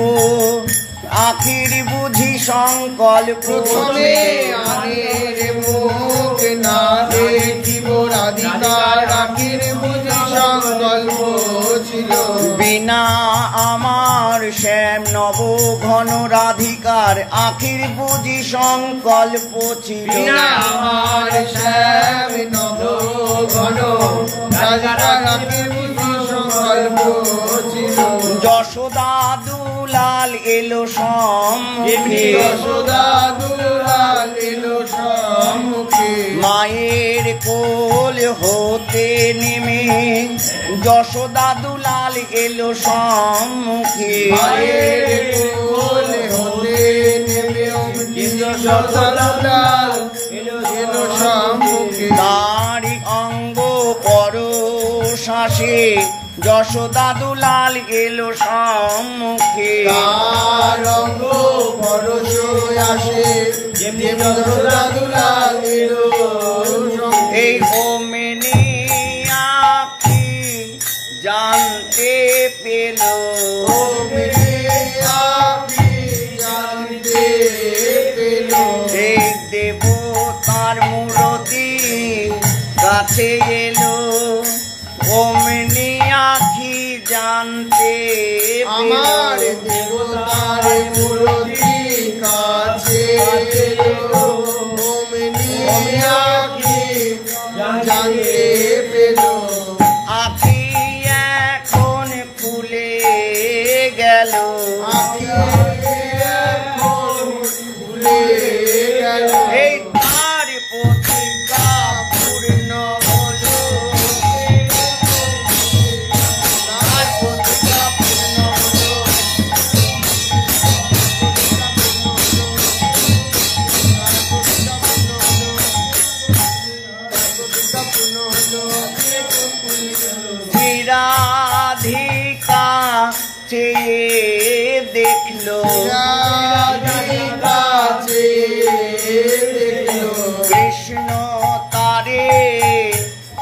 আখির বুঝি সংকল্প প্রথমে আনের মুখ না দেখিব রাধিকার আখির বুঝি সংকল্প ছিল। বিনা আমার শ্যাম নব ঘন রাধিকার আখির বুঝি সংকল্প ছিল বিনা আমার শ্যাম নব ঘন রাধিকার আখির বুঝি সংকল্প ছিল। যশোদা দুলাল এলো সম্মুখে যশোদা দুলাল এলো সম্মুখে। মা মায়ের কোল হতে নেমে যশোদা দুলাল এলো সম্মুখে মায়ের কোল হতে নেমে যশোদা দুলাল এলো সম্মুখে তারি অঙ্গ পরশাসে যশোদা দুলাল এলো সম্মুখে তার অঙ্গ পরশ আসে যেমনি যশোদা দুলাল এলো এই ওমনি আঁখি জানতে পেল জানতে পেল এই দেবতার মূরতি কাছে এলো ওমনি আঁখি জানতে আমার দেবতার মূরতি কাছে এলো ওমনি আঁখি জানতে পেল আঁখি এখন খুলে গেল আঁখি এখন ভুলে গেল এই তার প্রতিজ্ঞা পূর্ণ হলো তার প্রতিজ্ঞা পূর্ণ হলো রাধিকা চেয়ে দেখলো রাধিকা চেয়ে দেখলো কৃষ্ণ তারে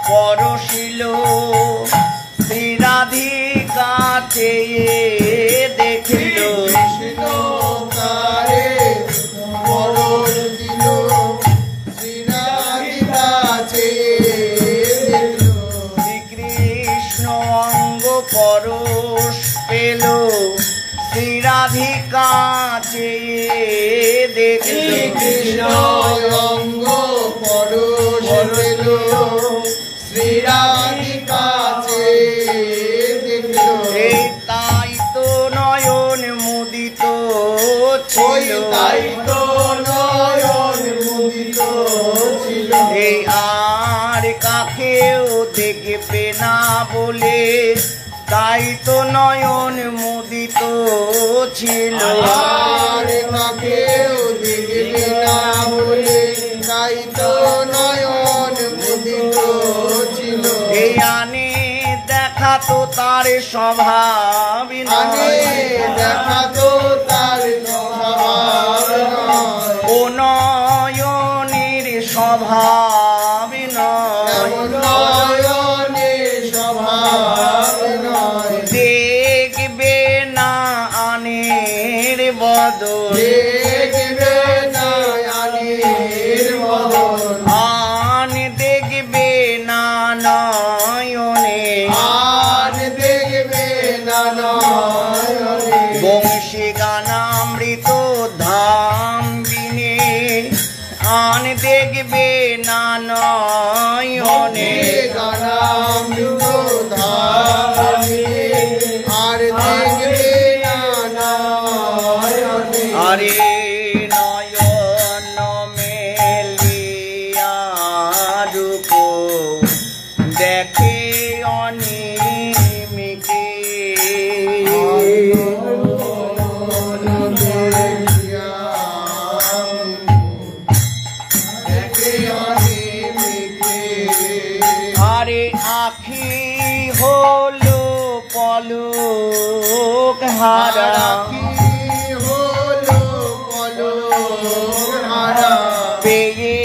পরশিল শ্রী রাধিকা চেয়ে দেখল কৃষ্ণ তারে পরশ দিল শ্রী রাধিকা চেয়ে দেখলো শ্রীকৃষ্ণ অঙ্গ পরশ পেল শ্রী রাধিকা চেয়ে দেখল কৃষ্ণ অঙ্গ পরশ পেল শ্রী রাধিকা চেয়ে দেখলো এই তাই তো নয়ন মুদিত ওই ছিল তাই তো নয়ন মুদিত ছিল এই আর কাকেও দেখবে না বলে তাই তো নয়ন মুদিত ছিল আর কাকেও দেখবে না বলে তাই তো নয়ন মুদিত ছিল এই আনে দেখা তো তার স্বভাব আনে দেখা তো তার স্বভাব নয় ও নয়নের স্বভাব নয় এমন নয়নের স্বভাব নয় দেখবে না আনের বদল দেখবে না আনির বদন আন দেখবে না নয়নে আর দেখবে না নয়নে বংশী গানামৃত ধাম বিনে আন দেখবে না নয়নে গানামৃত ধামে আর দেখবে না নয়নে আরে নয়ন মেলিয়া রূপ দেখে অনিমিকে আরে আখি হলো পলক হারা পেয়ে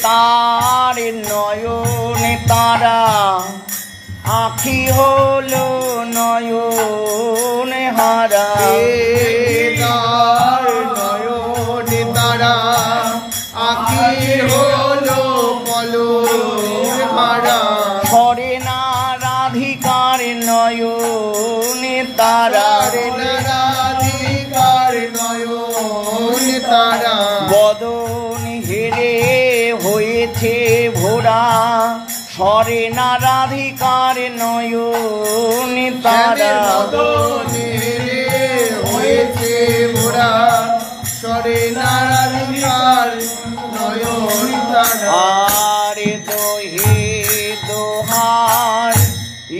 তার নয়ন তারা আখি হলো নয়ন হারা সরে না রাধিকার নয়ন তারা বদন হেরে হয়েছে ভোরা সরে না রাধিকার নয়ন তারা হয়েছে মোরা সরে নারাধিকার নয়ন তারা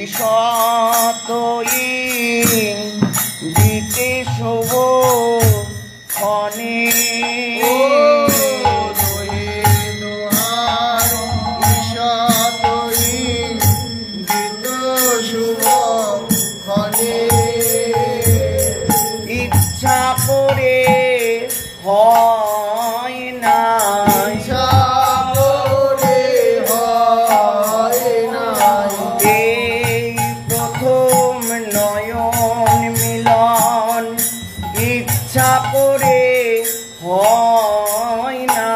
ঈশতই দিতে শুভ ক্ষণে ইচ্ছা করে হয় না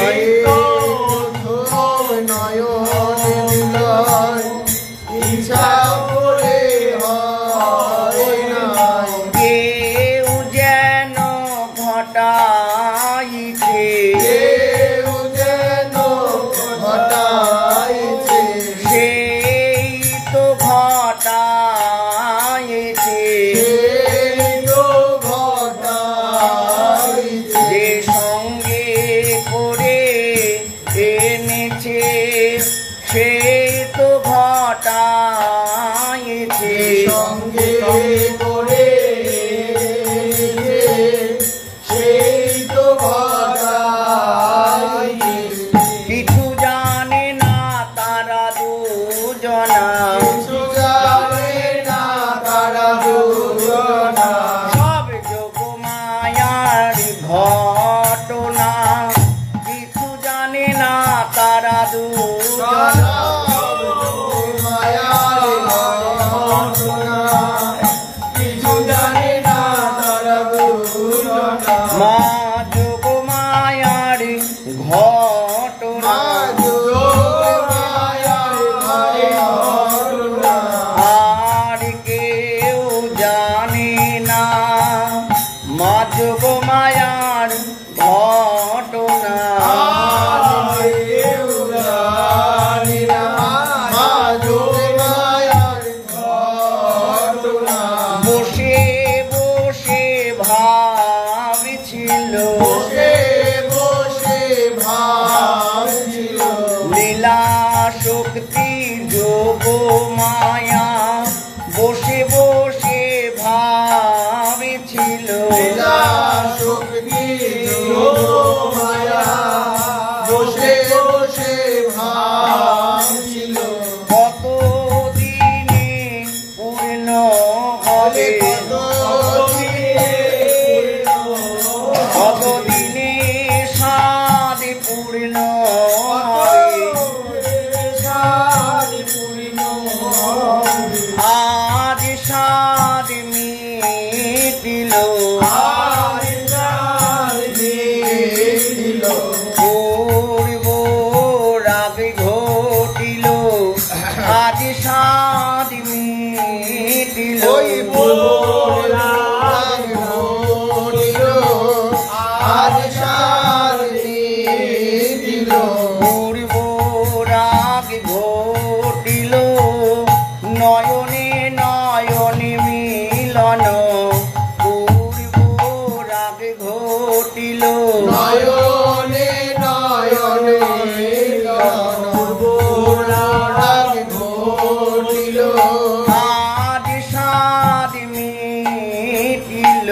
এই প্রথম নয়ন মিলন ইচ্ছা করে হয় না কেউ যেন ঘটাইছে সেই তো ঘটাইছে যে সঙ্গে করে এনেছে সেই তো ঘটাইছে সঙ্গে করে সেই তো কিছু জানে না তারা দুজনা সব যোগমায়ার ঘটনা কিছু জানে না তারা দুজনা মা যোগমায়ার ঘটনা আর কেউ জানে না মা যোগমায়ার ঘটনা বসে বসে ভাবছিল লীলা শক্তি যোগ মায়া বসে বসে ভাবছিল কত দিনে পূর্ণ হবে কত দিনে সাদ পূর্ণ হবে আজ সাদ মিটিল পূর্ব রাগ ঘটিল আজ সাদ মিটিল পূর্ব রাগ ঘটিল নয়নে নয়নে মিলন পূর্ব রাগ ঘটিল আজ সাদ মিটিল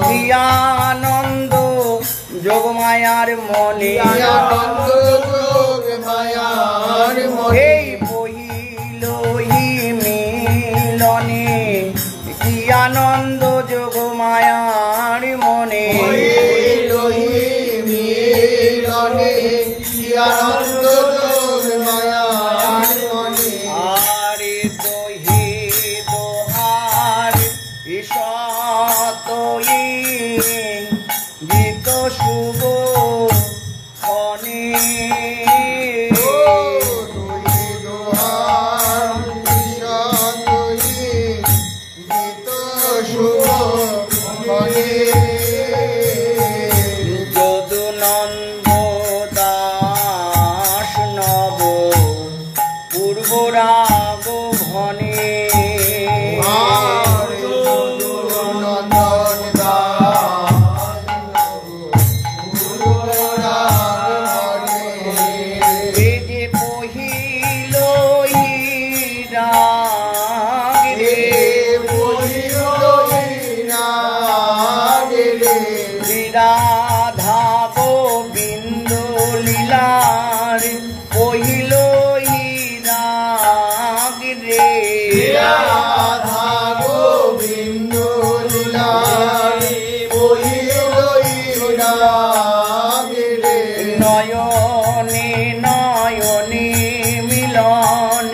কি আনন্দ যোগমায়ার মনে এই বহিল মিলনে কি আনন্দ যোগমায়ার মনে আরে দহি দোহার ঈশতই গীত শুভ ক্ষণে যদুনন্দ দাস নব পূর্বরাগ ঘনে পহিল রাগ রে রাধা গোবিন্দ লীলা পহিল রাগ রে নয়নে নয়নে মিলন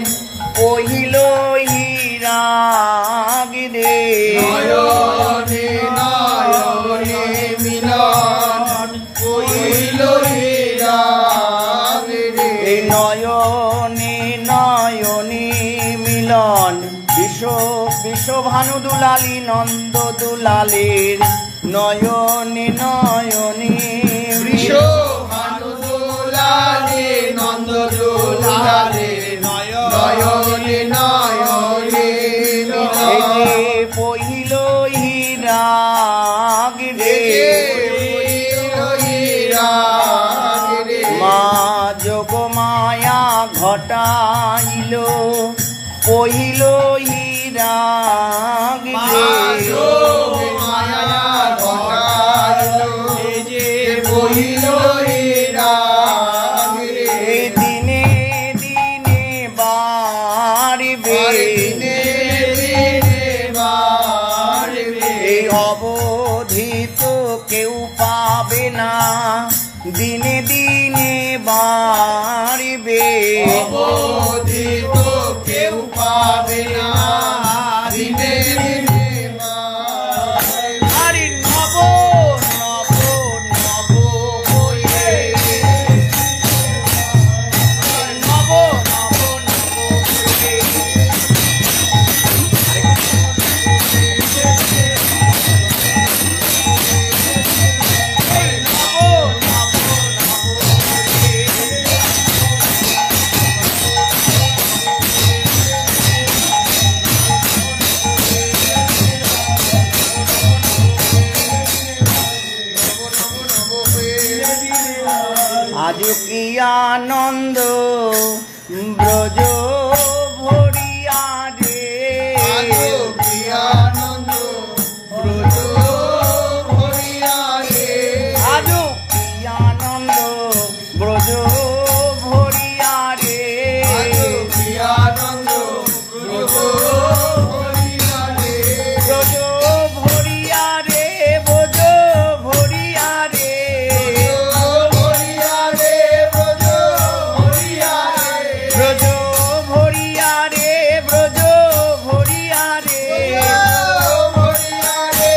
পহিল রাগ রে নয়নে নয়নে মিলন পহিল রাগ রে নয়নে নয়নে মিলন বিশ্বভানু দুলালী নন্দ দুলালের নয়নে নয়নে ভানু দুলালে নন্দ দুলালে নয়নে নয়নে পহিল রাগ রে মা যোগ মায়া ঘটাইল পহিল রাগ রে মায়া পহিল রাগ রে দিনে দিনে বাড়বে এই অবধিত কেউ পাবে না দিনে দিনে বাড়বে অবধিত কেউ পাবে না দিনে দিনে আরে নব নব নব হয়ে নব নব নব হয়ে আজ কি আনন্দ ব্রজ ভরিয়া রে আনন্দ ব্রজ ভরিয়া রে আজ কি আনন্দ ব্রজ ভরিয়া রে আনন্দ ব্রজ ভরিয়া রে ব্রজ ভরিয়া রে ব্রজ ভরিয়া রে ভরিয়া রে ব্রজ ভরিয়া রে ব্রজ ভরিয়া রে ব্রজ ভরিয়া রে ভরিয়া রে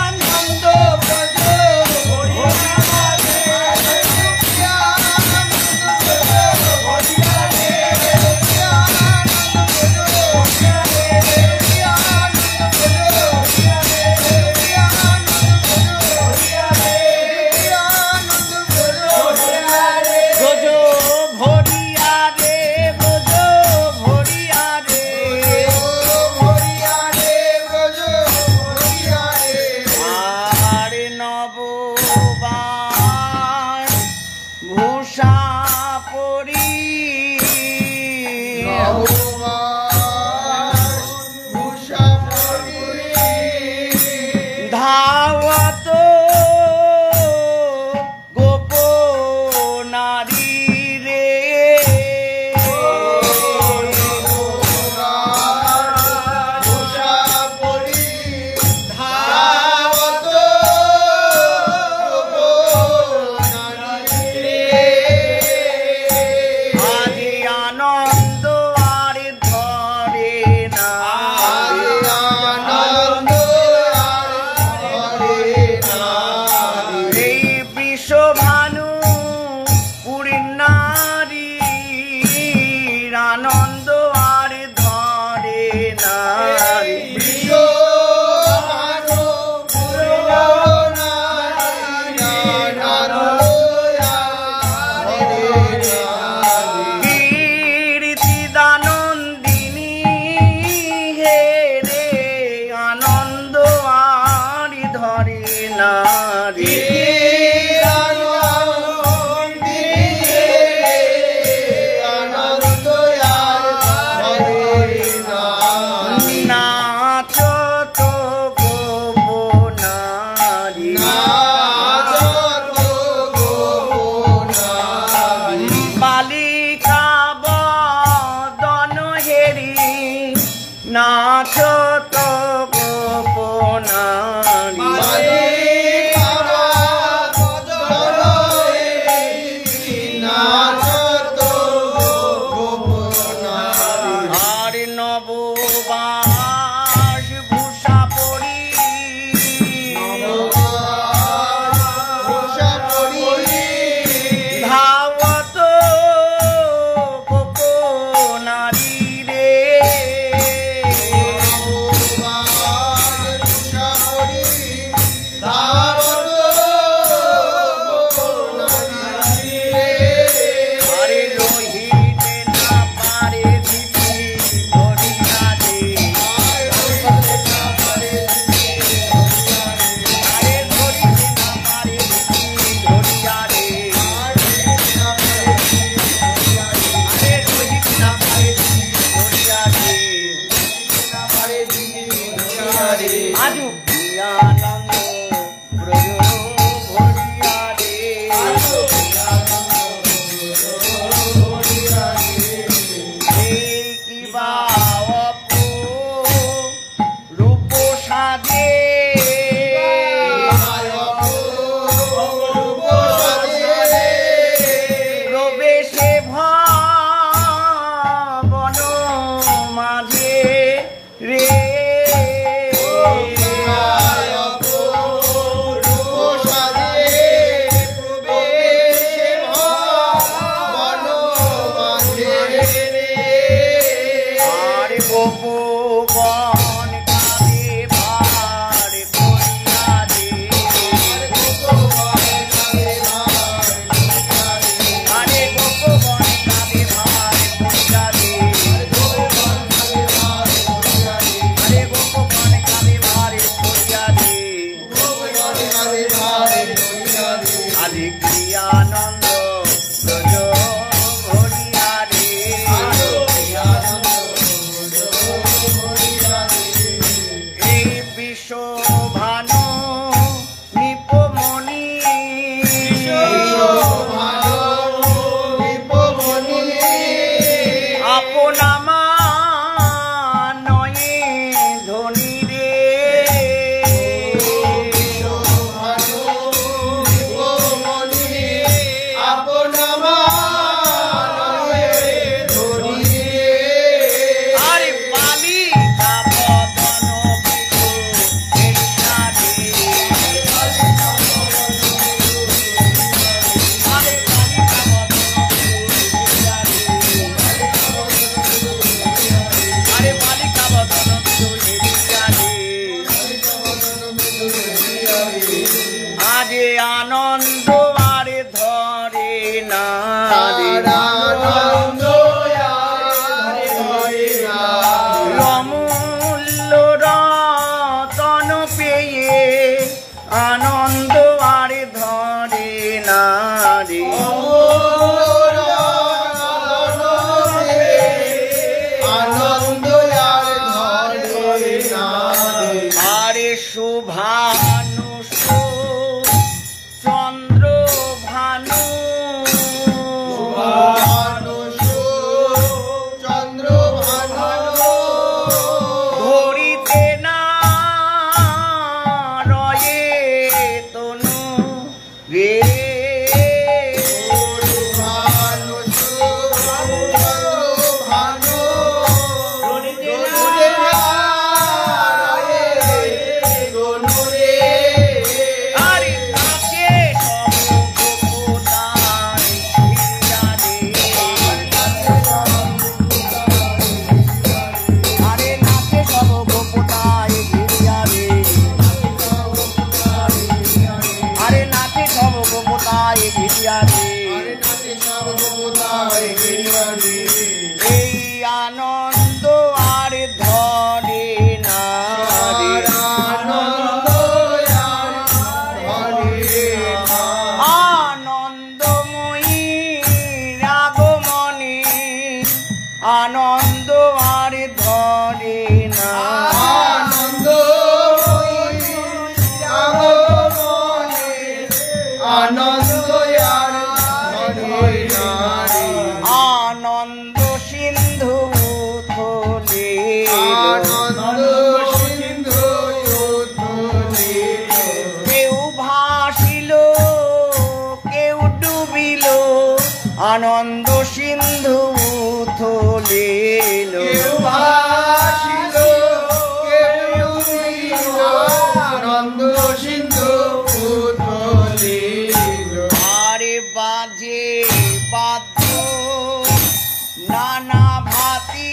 আনন্দ ব্রজ ভরিয়া রে আনন্দ ব্রজ ভরিয়া রে এই বিশ্ব ভানু নিপমণি আপনা নয়ে ধনী রে আরে বালি কাবদন বিধু এলিয়া রে আরে বালি কাবদন আরে বালিকা বদন বিধু এলিয়া রে আরে আনন্দ আরে ধরে না রমূল্য রতন পেয়ে আনন্দ আরে ধরে না রে আরে শুভানু চন্দ্র ভানু ধরিতে না রয়ে তনু রে আরে নাচে সব গোপতায় ঘিরিয়া রে আরে নাচে সব গোপতায় ঘিরিয়া রে এই আনন্দ আর ধরে না রে আনন্দময়ী আগমনে আনন্দ আর ধরে না আনন্দ সিন্ধু থলে কেউ ভাসিল কেউ ডুবিল আনন্দ সিন্ধু থলিল আরে বাজে বাদ্য নানা ভাতি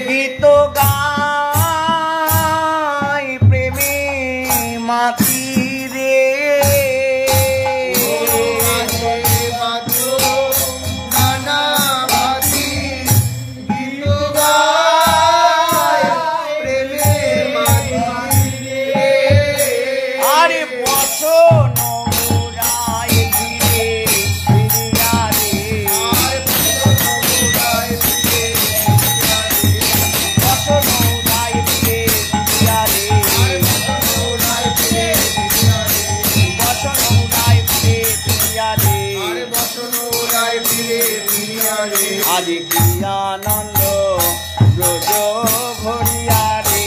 গীত গায় প্রেমে মাতি রে আরে বসন উড়ায় ঘিরে ফিরিয়া রে বসন উড়ায় ঘিরে ফিরিয়া রে বসন উড়ায় ঘিরে ফিরিয়া রে আজ কি আনন্দ ব্রজ ভরিয়া রে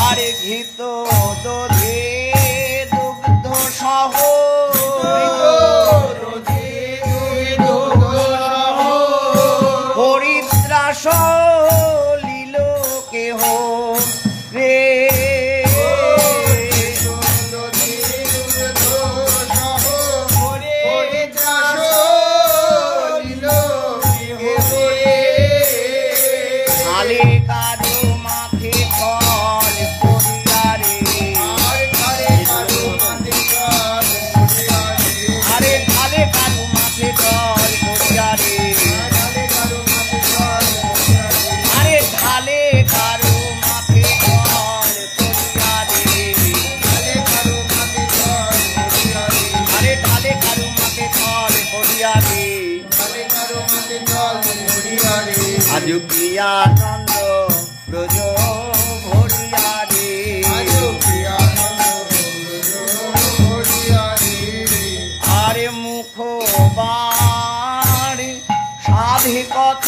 আরে ঘিত দধে দুগ্ধ সহ হরিদ্রাস লীল কেহ রে আলে কারো মাথে ফল পড়িয়া রে আরে আলে কারো মাথে ফল পড়িয়া রে আজ কি আনন্দ ব্রজ ভরিয়া রে আরে মুখ বাড়ি সাধি কত